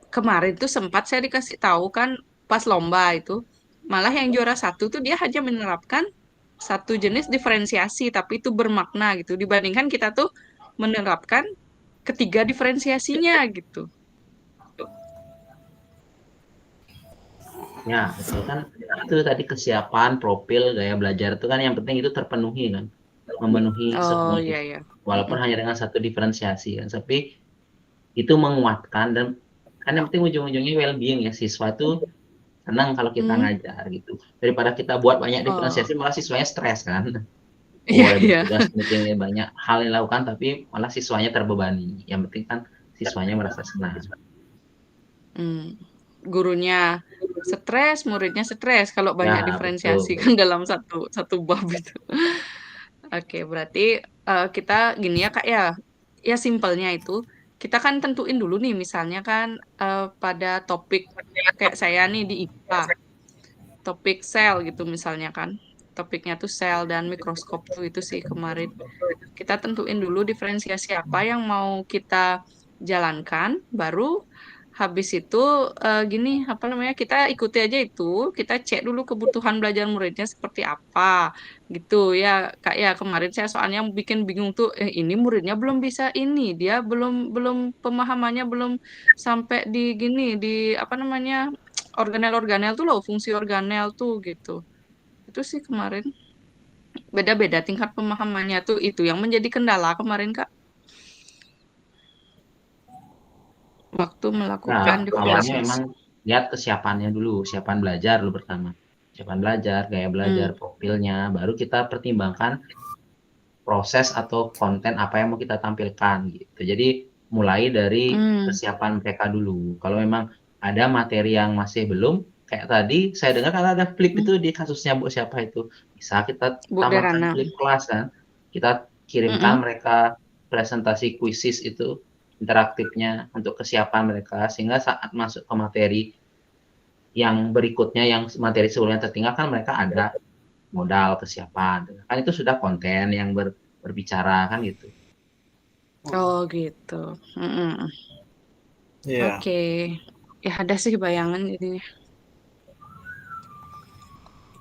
S2: Kemarin tuh sempat saya dikasih tahu kan pas lomba itu, malah yang juara satu tuh dia hanya menerapkan satu jenis diferensiasi, tapi itu bermakna gitu. Dibandingkan kita tuh menerapkan ketiga diferensiasinya gitu.
S4: Ya, betul kan. Itu tadi kesiapan, profil, gaya belajar itu kan yang penting itu terpenuhi kan. Memenuhi
S2: Oh
S4: semua
S2: iya
S4: itu.
S2: ya.
S4: Walaupun hanya dengan satu diferensiasi kan. Tapi itu menguatkan dan kan yang penting ujung-ujungnya well-being ya. Siswa itu senang kalau kita ngajar gitu. Daripada kita buat banyak diferensiasi malah siswanya stres kan.
S2: Iya
S4: Ada
S2: iya.
S4: tugas mungkin banyak hal yang dilakukan tapi malah siswanya terbebani. Yang penting kan siswanya merasa senang.
S2: Gurunya stres, muridnya stres kalau banyak
S4: Ya,
S2: diferensiasi
S4: betul.
S2: kan dalam satu bab itu. Oke, berarti kita gini ya Kak ya. Ya simpelnya itu kita kan tentuin dulu nih misalnya kan pada topik kayak saya nih di IPA, topik sel gitu misalnya kan. Topiknya tuh sel dan mikroskop tuh itu sih kemarin. Kita tentuin dulu diferensiasi apa yang mau kita jalankan, baru habis itu gini apa namanya kita ikuti aja itu, kita cek dulu kebutuhan belajar muridnya seperti apa gitu ya Kak ya. Kemarin saya soalnya bikin bingung tuh, ini muridnya belum bisa ini, dia belum belum pemahamannya belum sampai di gini di apa namanya organel-organel tuh loh, fungsi organel tuh gitu. Itu sih kemarin beda-beda tingkat pemahamannya tuh, itu yang menjadi kendala kemarin Kak waktu melakukan
S4: Nah, awalnya
S2: diferensiasi.
S4: memang lihat kesiapannya dulu, kesiapan belajar dulu pertama. Kesiapan belajar, gaya belajar,
S2: Hmm.
S4: profilnya, baru kita pertimbangkan proses atau konten apa yang mau kita tampilkan gitu. Jadi mulai dari
S2: Hmm.
S4: kesiapan mereka dulu. Kalau memang ada materi yang masih belum, kayak tadi saya dengar kan ada flip
S2: Hmm.
S4: itu di kasusnya Bu siapa itu. Bisa kita
S2: Bu
S4: tambahkan
S2: Derana.
S4: flip kelas kan. Kita kirimkan
S2: Mm-mm.
S4: mereka presentasi kuisis itu interaktifnya untuk kesiapan mereka sehingga saat masuk ke materi yang berikutnya yang materi sebelumnya tertinggal kan mereka ada modal kesiapan. Kan itu sudah konten yang berbicara kan gitu.
S2: Oh gitu. Mm-mm.
S1: Iya.
S2: Oke. Ya ada sih bayangan ini.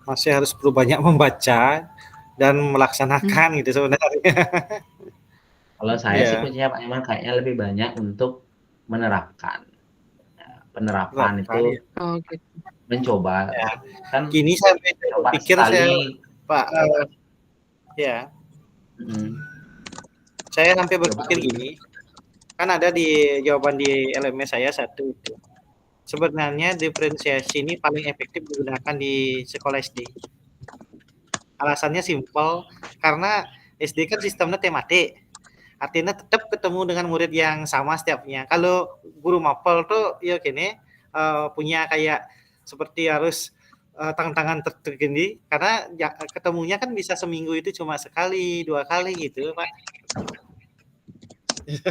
S1: Masih harus perlu banyak membaca dan melaksanakan gitu sebenarnya.
S4: Kalau saya sih
S1: Iya,
S4: kuncinya Pak Iman kayaknya lebih banyak untuk menerapkan. Penerapan
S1: terapkan ya.
S4: itu
S2: Oh gitu.
S4: mencoba,
S1: Ya.
S4: kan
S1: Gini sampai saya
S4: coba
S1: pikir saya
S4: sekali
S1: Pak, ya,
S4: mhm,
S1: saya sampai
S4: coba
S1: berpikir gini, kan ada di jawaban di LMS saya satu itu. Sebenarnya diferensiasi ini paling efektif digunakan di sekolah SD. Alasannya simpel, karena SD kan sistemnya tematik. Artinya tetap ketemu dengan murid yang sama setiapnya. Kalau guru mapel tuh ya gini, punya kayak seperti harus tangan-tangan tergini karena ya, ketemunya kan bisa seminggu itu cuma sekali, 2 kali gitu, Pak.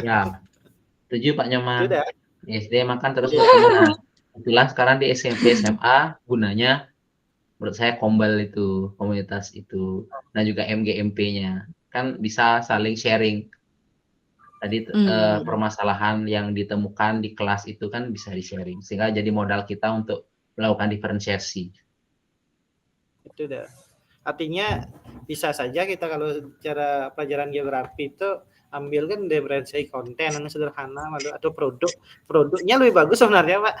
S4: ya, setuju Pak
S1: Itu
S4: Nyoman.
S1: dah.
S4: Di SD makan terus ketemu. Nah, itulah sekarang di SMP, SMA gunanya menurut saya kombel itu, komunitas itu, dan juga MGMP-nya. Kan bisa saling sharing. Tadi
S2: Hmm.
S4: permasalahan yang ditemukan di kelas itu kan bisa di-sharing, sehingga jadi modal kita untuk melakukan diferensiasi.
S1: Itu dah. Artinya bisa saja kita kalau cara pelajaran geografi itu ambil kan diferensiasi konten yang sederhana atau produknya lebih bagus sebenarnya Pak,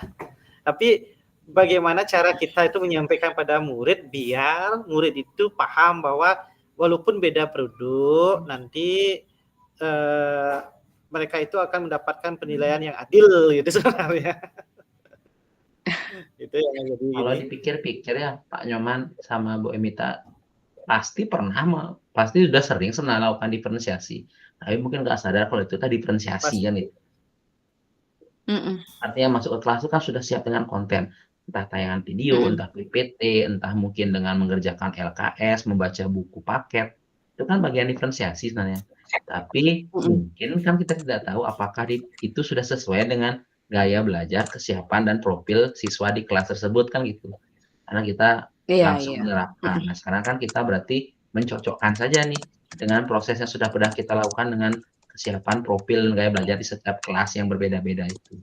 S1: tapi bagaimana cara kita itu menyampaikan pada murid biar murid itu paham bahwa walaupun beda produk nanti eh, mereka itu akan mendapatkan penilaian yang adil gitu sebenarnya. Itu yang jadi
S4: Kalau
S1: gini.
S4: dipikir-pikir ya Pak Nyoman sama Bu Emita, pasti sudah sering sebenarnya melakukan diferensiasi, tapi mungkin nggak sadar kalau itu tadi diferensiasi
S1: Pasti.
S4: kan itu.
S2: Mm-mm.
S4: Artinya masuk ke kelas itu kan sudah siap dengan konten, entah tayangan video,
S2: Mm-mm.
S4: entah PPT, entah mungkin dengan mengerjakan LKS, membaca buku paket, itu kan bagian diferensiasi sebenarnya. Tapi
S2: Mm-mm.
S4: mungkin kan kita tidak tahu apakah itu sudah sesuai dengan gaya belajar, kesiapan, dan profil siswa di kelas tersebut kan gitu. Karena kita
S2: Iya,
S4: langsung
S2: iya.
S4: menerapkan.
S2: Mm-mm.
S4: Nah, sekarang kan kita berarti mencocokkan saja nih dengan proses yang sudah pernah kita lakukan dengan kesiapan profil dan gaya belajar di setiap kelas yang berbeda-beda itu.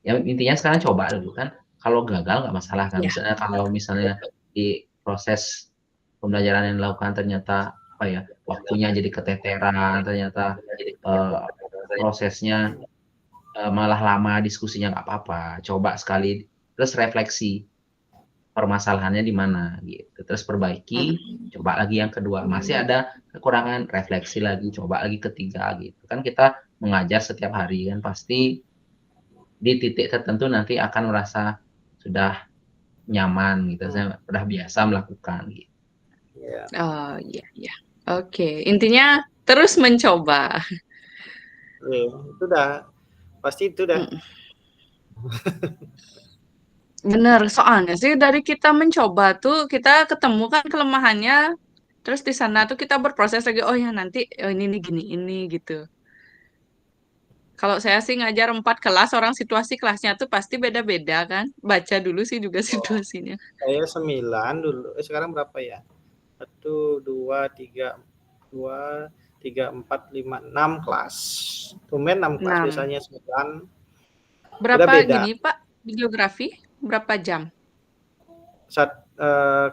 S4: Ya intinya sekarang coba dulu kan, kalau gagal nggak masalah kan,
S2: Iya.
S4: misalnya di proses pembelajaran yang dilakukan ternyata, apa ya, waktunya jadi keteteran, ternyata, eee, prosesnya, malah lama, diskusinya nggak apa-apa, coba sekali, terus refleksi, permasalahannya di mana gitu, terus perbaiki,
S2: Mm-mm.
S4: coba lagi yang kedua, masih ada kekurangan, refleksi lagi, coba lagi ketiga gitu. Kan kita mengajar setiap hari kan pasti di titik tertentu nanti akan merasa sudah nyaman gitu, saya udah biasa melakukan gitu.
S1: Ya.
S2: Oh iya, iya. Oke, intinya terus mencoba.
S1: Itu dah pasti itu dah.
S2: Mm. Bener, soalnya sih dari kita mencoba tuh kita ketemukan kelemahannya, terus di sana tuh kita berproses lagi. Oh ya nanti oh ini nih gini ini gitu. Kalau saya sih ngajar 4 kelas, orang situasi kelasnya tuh pasti beda-beda kan. Baca dulu sih juga
S1: Oh,
S2: situasinya.
S1: saya 9 dulu. Sekarang berapa ya? 1, 2, 3, 2, 3, 4, 5, 6 kelas. Tumben 6 kelas
S2: 6.
S1: biasanya 9. Udah
S2: Berapa
S1: beda.
S2: gini Pak di geografi? Berapa jam?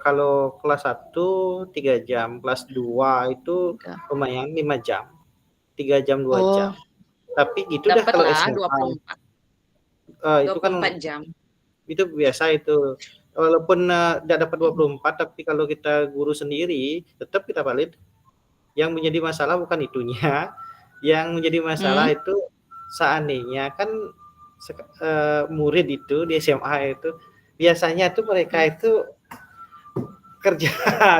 S1: Kalau kelas 1 3 jam, kelas 2 itu
S2: Tiga.
S1: lumayan 5 jam. 3 jam 2
S2: Oh,
S1: jam. Tapi gitu dah
S2: dapat
S1: kalau
S2: lah
S1: SMA.
S2: 24.
S1: Itu kan
S2: 24 jam.
S1: Itu biasa itu. Walaupun tidak dapat 24, tapi kalau kita guru sendiri, tetap kita valid. Yang menjadi masalah bukan itunya. Yang menjadi masalah
S2: Hmm.
S1: itu seandainya kan murid itu di SMA itu biasanya tuh mereka itu kerja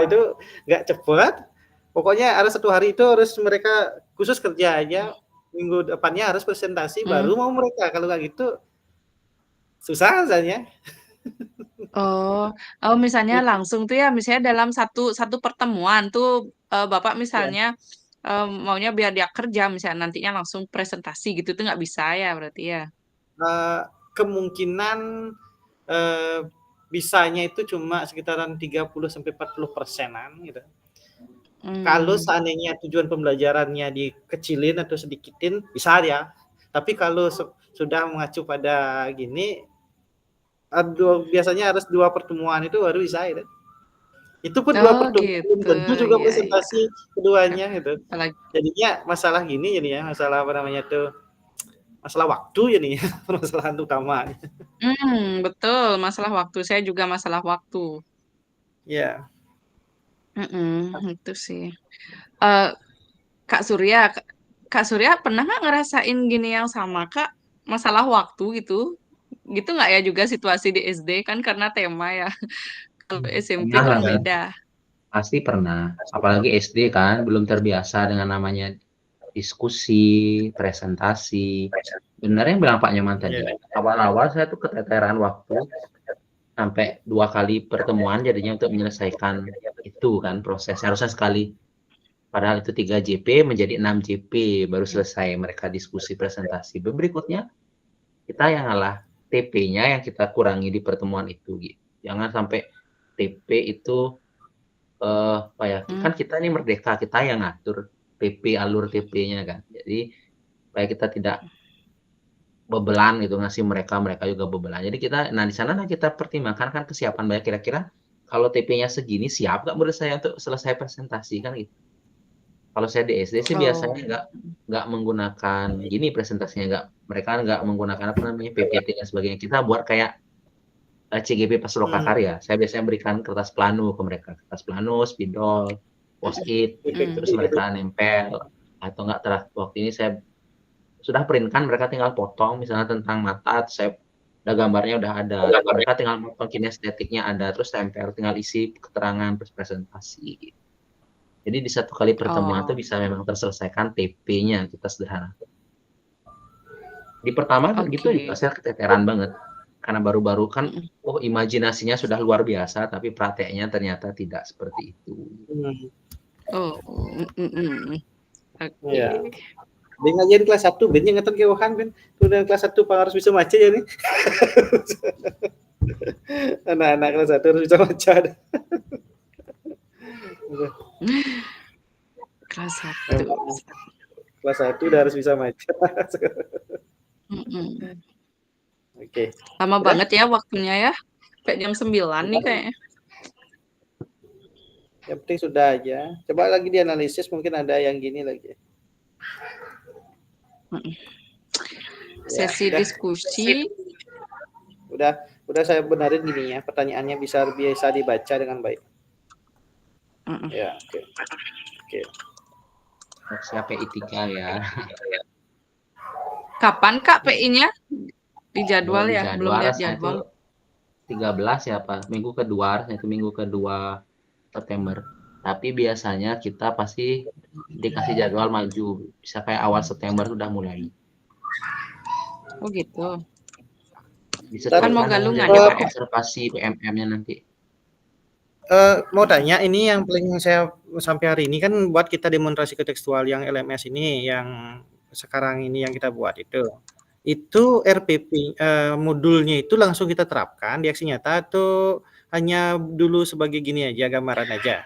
S1: itu nggak cepat. Pokoknya ada 1 hari itu harus mereka khusus kerja aja. Minggu depannya harus presentasi baru mau mereka. Kalau nggak gitu susah rasanya.
S2: Oh, misalnya langsung tuh ya, misalnya dalam satu pertemuan tuh Bapak
S1: Ya.
S2: misalnya maunya biar dia kerja, misalnya nantinya langsung presentasi gitu tuh nggak bisa ya berarti ya?
S1: Kemungkinan bisanya itu cuma sekitaran 30-40%-an gitu. Kalau seandainya tujuan pembelajarannya dikecilin atau sedikitin bisa ya. Tapi kalau sudah mengacu pada gini, biasanya harus 2 pertemuan itu baru bisa gitu. Itu pun 2
S2: Oh
S1: pertemuan belum
S2: gitu,
S1: tentu juga
S2: iya iya.
S1: presentasi keduanya gitu.
S2: Apalagi,
S1: Jadinya masalah gini jadinya, masalah apa namanya tuh, masalah waktu jadinya, permasalahan utamanya.
S2: betul, masalah waktu. Saya juga masalah waktu.
S1: Iya.
S2: Itu sih. Eh, Kak Surya, Kak Surya pernah nggak ngerasain gini yang sama, Kak? Masalah waktu gitu? Gitu nggak ya juga situasi di SD kan karena tema ya. Kalau SMP
S4: Pernah
S2: kan
S4: lah kan,
S2: beda.
S4: pasti pernah. Apalagi SD kan, belum terbiasa dengan namanya diskusi, presentasi. Benar yang bilang Pak Nyoman tadi.
S1: Iya.
S4: Awal-awal saya tuh keteteran waktu sampai 2 kali pertemuan jadinya untuk menyelesaikan itu kan proses. Harusnya sekali. Padahal itu 3 JP menjadi 6 JP baru selesai mereka diskusi presentasi. Berikutnya kita yang ngalah TP-nya yang kita kurangi di pertemuan itu gitu. Jangan sampai TP itu apa ya? Kan kita ini merdeka, kita yang ngatur TP alur TP-nya kan. Jadi supaya kita tidak bebelan gitu ngasih mereka juga bebelan. Jadi kita di sana kita pertimbangkan kan kesiapan banyak kira-kira kalau TP-nya segini siap nggak menurut saya untuk selesai presentasi kan gitu. Kalau saya di SD sih biasanya nggak menggunakan gini presentasinya mereka nggak menggunakan apa namanya PPT dan sebagainya. Kita buat kayak CGP pas lokakarya. Saya biasanya berikan kertas plano ke mereka, kertas plano, spidol, post-it, terus mereka nempel atau enggak waktu ini saya sudah print-kan mereka tinggal potong misalnya tentang mata, saya udah gambarnya udah ada. Mereka tinggal potong kinestetiknya ada, terus tempel, tinggal isi keterangan terus presentasi. Jadi di 1 kali pertemuan tuh bisa memang terselesaikan TP-nya kita sederhana. Di pertama gitu juga saya keteteran banget. Karena baru-baru kan, imajinasinya sudah luar biasa, tapi prakteknya ternyata tidak seperti itu.
S1: Iya. Ben ngajarin kelas 1, Ben yang ngetok keuhan Ben. Udah kelas 1 harus bisa baca ya nih. Anak-anak kelas 1 harus bisa baca.
S2: Kelas 1.
S1: Kelas 1 udah harus bisa baca. Oke.
S2: Lama banget ya waktunya ya. Kayak jam 9 nih kayaknya.
S1: Yang penting sudah aja. Coba lagi dianalisis, mungkin ada yang gini lagi.
S2: Sesi diskusi.
S1: Udah saya benarin gini ya, pertanyaannya bisa dibaca dengan baik. Ya, oke.
S4: Siapa PI 3 ya.
S2: Kapan Kak PI-nya? Di jadwal ya, belum lihat
S4: jadwal. 13 ya Pak, minggu kedua September. Tapi biasanya kita pasti dikasih jadwal maju, bisa kayak awal September sudah mulai.
S2: Oh gitu.
S4: Bisa
S2: Kan mau galungan ya Pak ya?
S4: observasi PMM-nya nanti.
S1: Mau tanya, ini yang paling saya sampai hari ini kan buat kita demonstrasi kontekstual yang LMS ini, yang sekarang ini yang kita buat itu RPP modulnya itu langsung kita terapkan di aksi nyata atau hanya dulu sebagai gini aja, gambaran aja?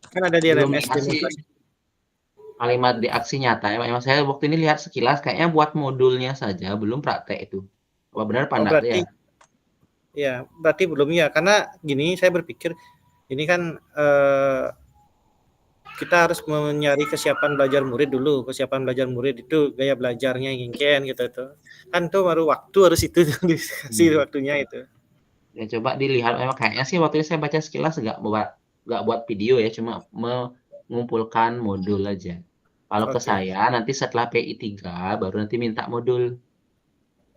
S1: Kan ada di LMS demonstrasi.
S4: Kalimat di aksi nyata ya, emang saya waktu ini lihat sekilas kayaknya buat modulnya saja, belum praktek itu. Apa benar pandang ya?
S1: Ya, berarti belum ya, karena gini saya berpikir ini kan kita harus mencari kesiapan belajar murid dulu. Kesiapan belajar murid itu gaya belajarnya ingin gitu tuh. Kan tuh baru waktu harus itu dikasih waktunya itu.
S4: Ya coba dilihat, memang kayaknya sih waktu itu saya baca sekilas nggak buat video ya, cuma mengumpulkan modul aja. Kalau ke
S1: Oke.
S4: saya nanti setelah PI 3 baru nanti minta modul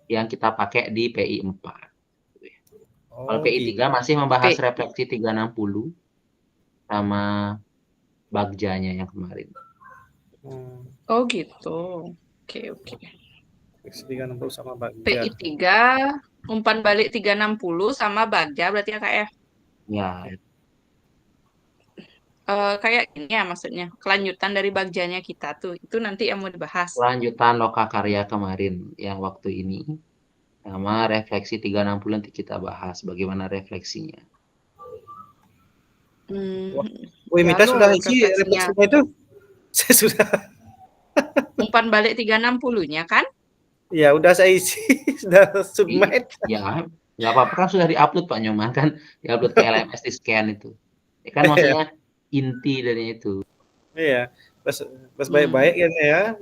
S4: yang kita pakai di PI 4. Kalau
S1: Oh,
S4: PI 3 masih membahas
S2: P.
S4: refleksi 360 sama bagjanya yang kemarin.
S2: Oh gitu. Oke.
S1: 360 sama Bagja.
S2: PI 3, umpan balik 360 sama Bagja berarti ya Kak ya?
S4: Ya,
S2: Kayak gini ya maksudnya. Kelanjutan dari Bagjanya kita tuh. Itu nanti yang mau dibahas.
S4: lanjutan lokakarya kemarin yang waktu ini sama refleksi 360 nanti kita bahas bagaimana refleksinya.
S1: Wih, Mita
S2: Jago
S1: sudah isi
S2: refleksinya.
S1: refleksinya itu? Saya sudah.
S2: Umpan balik 360-nya kan?
S1: Ya udah saya isi, sudah submit.
S4: Ya, nggak apa-apa kan sudah diupload Pak Nyoman kan, diupload ke LMS di scan itu. Ya kan maksudnya inti dari itu.
S1: Iya, pas baik-baik ya,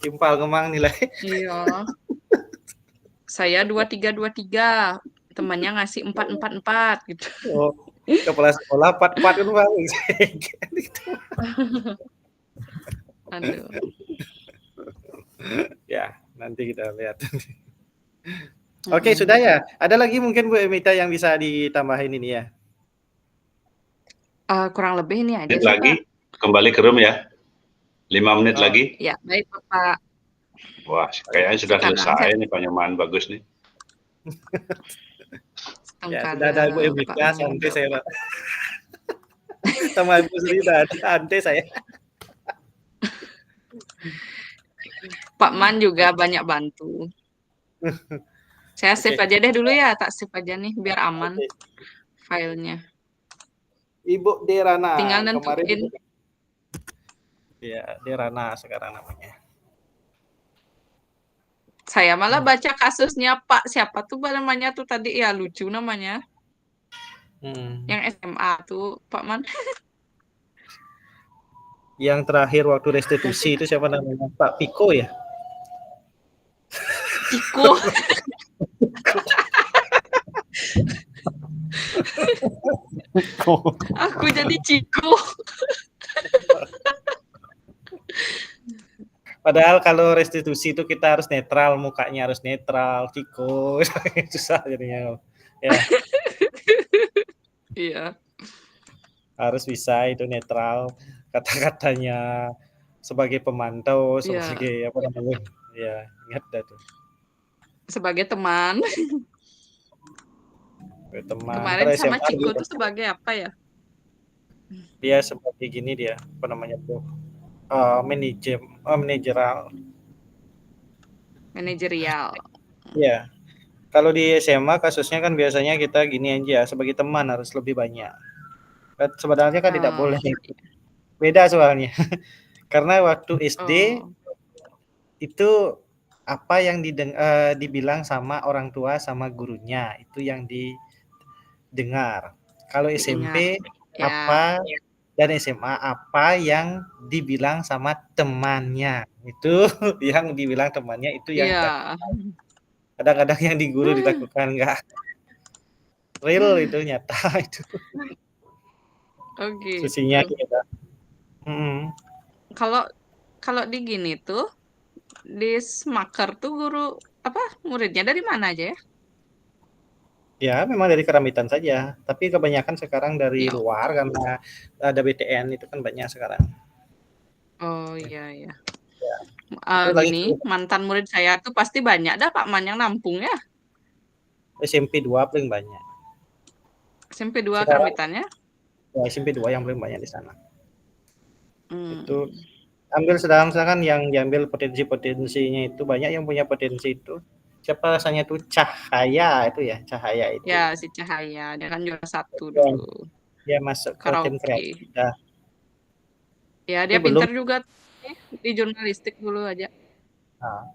S1: timpal kemang nilai.
S2: Iya. Saya 2323, temannya ngasih 444 gitu.
S1: Oh, kepala sekolah 44 kan Bang.
S2: Aduh.
S1: Ya, nanti kita lihat. Oke, sudah ya. Ada lagi mungkin Bu Emita yang bisa ditambahin ini ya?
S2: Kurang lebih ini aja
S5: Menit
S2: sih,
S5: lagi,
S2: Pak.
S5: kembali ke room ya. 5 menit lagi.
S2: Ya, baik Bapak.
S5: Wah, kayaknya sudah
S2: Sekarang
S5: selesai nih Pak Nyoman, bagus nih.
S1: Ya, sudah ada Bu Emita, santai saya Pak. Sama Ibu Sri sudah ada, santai saya.
S2: Pak Man juga banyak bantu. Saya save aja deh dulu ya, tak save aja nih biar aman filenya.
S1: Ibu Derana.
S2: Tinggal nentuin.
S1: Ya, Derana sekarang namanya.
S2: Saya malah baca kasusnya Pak siapa tuh namanya tuh tadi ya lucu namanya. Yang SMA tuh Pak Man.
S1: Yang terakhir waktu restitusi itu siapa namanya? Pak Piko ya?
S2: Ciko. Aku jadi Ciko.
S1: Padahal kalau restitusi itu kita harus netral, mukanya harus netral, Ciko. Susah jadinya. Ya.
S2: Iya.
S1: Harus bisa itu netral, kata-katanya sebagai pemantau, sebagai apa namanya? Ya, ingat dah tuh.
S2: Sebagai teman.
S1: Teman.
S2: Kemarin sama Ciko tuh sebagai apa ya?
S1: Dia seperti gini dia, apa namanya tuh? Manajerial. Iya. Kalau di SMA kasusnya kan biasanya kita gini aja, sebagai teman harus lebih banyak. Sebenarnya kan tidak boleh. Beda soalnya. Karena waktu SD itu apa yang dibilang sama orang tua sama gurunya itu yang didengar. Kalau SMP apa dan SMA apa yang dibilang sama temannya itu yang dibilang temannya itu yang kadang-kadang yang di guru dilakukan enggak real itu nyata itu.
S2: Oke.
S1: Susinya kita.
S2: Kalau di gini tuh di Smaker tuh guru apa muridnya dari mana aja ya?
S1: Ya memang dari Keramitan saja, tapi kebanyakan sekarang dari luar karena ada BTN itu kan banyak sekarang.
S2: Oh iya. Gini mantan murid saya tuh pasti banyak dah Pak Man yang nampung ya.
S1: SMP 2 paling banyak.
S2: SMP 2 Keramitannya?
S1: Ya, SMP 2 yang paling banyak di sana. Itu ambil sedangkan yang diambil potensinya itu banyak yang punya potensi itu. Siapa rasanya tuh Cahaya itu ya, Cahaya itu.
S2: Ya, si Cahaya, dia kan juara 1 dulu.
S1: Dia masuk ke tim kreatif.
S2: Ya, dia pintar juga di jurnalistik dulu aja.
S1: Nah,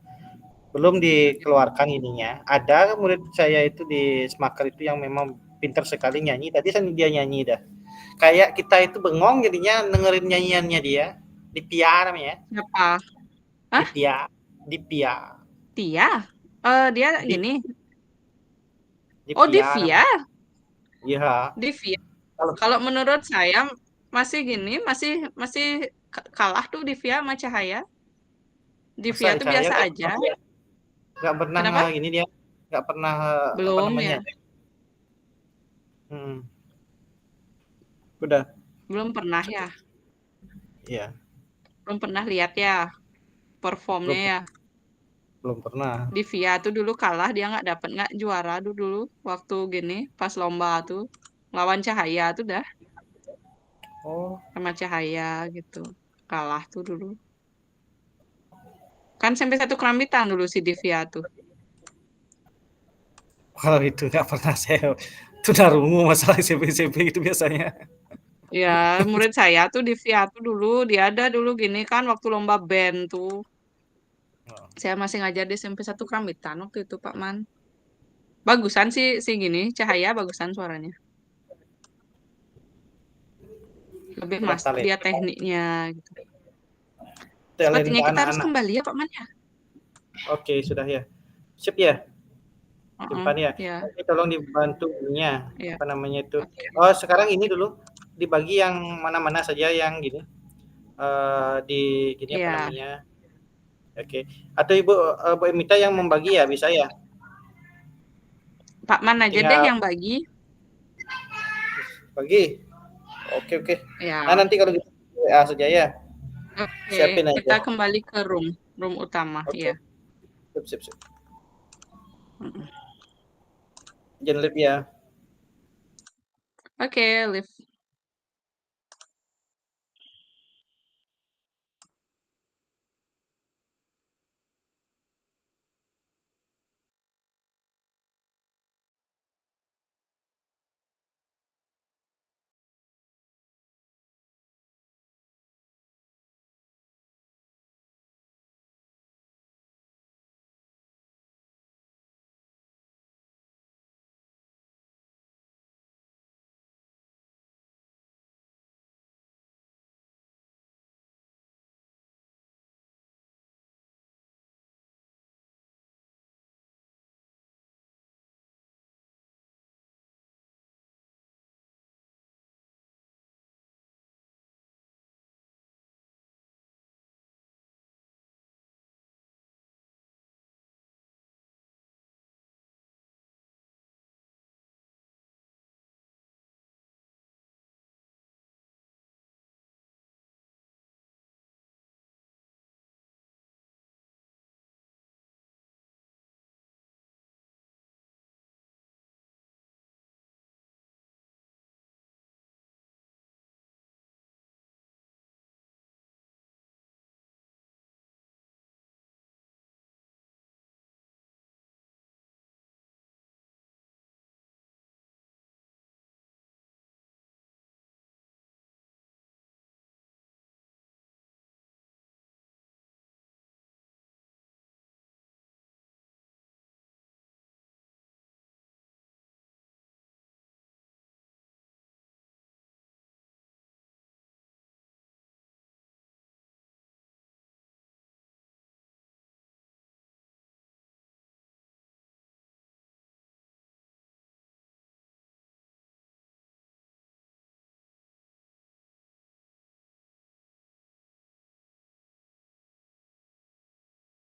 S1: belum dikeluarkan ininya. Ada murid saya itu di Smaker itu yang memang pintar sekali nyanyi. Tadi kan dia nyanyi dah. kayak kita itu bengong jadinya dengerin nyanyiannya dia. Divya namanya.
S2: Siapa? Hah?
S1: Divya.
S2: Tia? Dia
S1: Di-
S2: gini. Oh, Divya.
S1: Iya.
S2: Divya.
S1: Kalau-
S2: Kalau menurut saya masih gini, masih kalah tuh Divya sama Cahaya. Divya tuh
S1: Cahaya
S2: biasa
S1: nggak-
S2: aja.
S1: Nggak pernah
S2: Kenapa?
S1: gini dia. Nggak pernah apa
S2: Belum
S1: namanya.
S2: ya.
S1: Udah.
S2: Belum pernah ya.
S1: Iya.
S2: Belum pernah lihat ya performnya ya.
S1: Belum pernah.
S2: Divya tuh dulu kalah, dia nggak juara tuh dulu waktu gini pas lomba tuh lawan Cahaya tuh dah
S1: Oh,
S2: sama Cahaya gitu. Kalah tuh dulu. Kan sampai 1 kerambitan dulu si Divya tuh.
S1: kalau itu nggak pernah saya tunarungu masalah SMP itu biasanya.
S2: Ya, murid saya tuh Divya tuh dulu, dia ada dulu gini kan waktu lomba band tuh. Saya masih ngajar di SMP 1 Kerambitan waktu itu, Pak Man. Bagusan sih gini, Cahaya bagusan suaranya. Lebih
S1: Udah
S2: master
S1: talent.
S2: dia tekniknya gitu.
S1: Talenta
S2: Sepertinya kita harus
S1: anak-anak.
S2: kembali ya, Pak Man ya.
S1: Oke, sudah ya. Sip ya. Simpan ya.
S2: Ya.
S1: Ini tolong dibantu ininya.
S2: Iya.
S1: Apa namanya itu?
S2: Oke.
S1: Oh, sekarang ini dulu dibagi yang mana-mana saja yang gini. Di gini apa
S2: Iya.
S1: namanya? Oke. Atau Ibu Emita yang membagi ya, bisa ya?
S2: Pak Man aja
S1: Tinggal-
S2: deh yang bagi.
S1: Bagi. Oke.
S2: Ya.
S1: Nah, nanti kalau gitu WA saja ya.
S2: Oke,
S1: siapin aja.
S2: kita kembali ke room utama
S1: Oke.
S2: ya.
S1: Sip. Jangan live ya.
S2: Oke, live.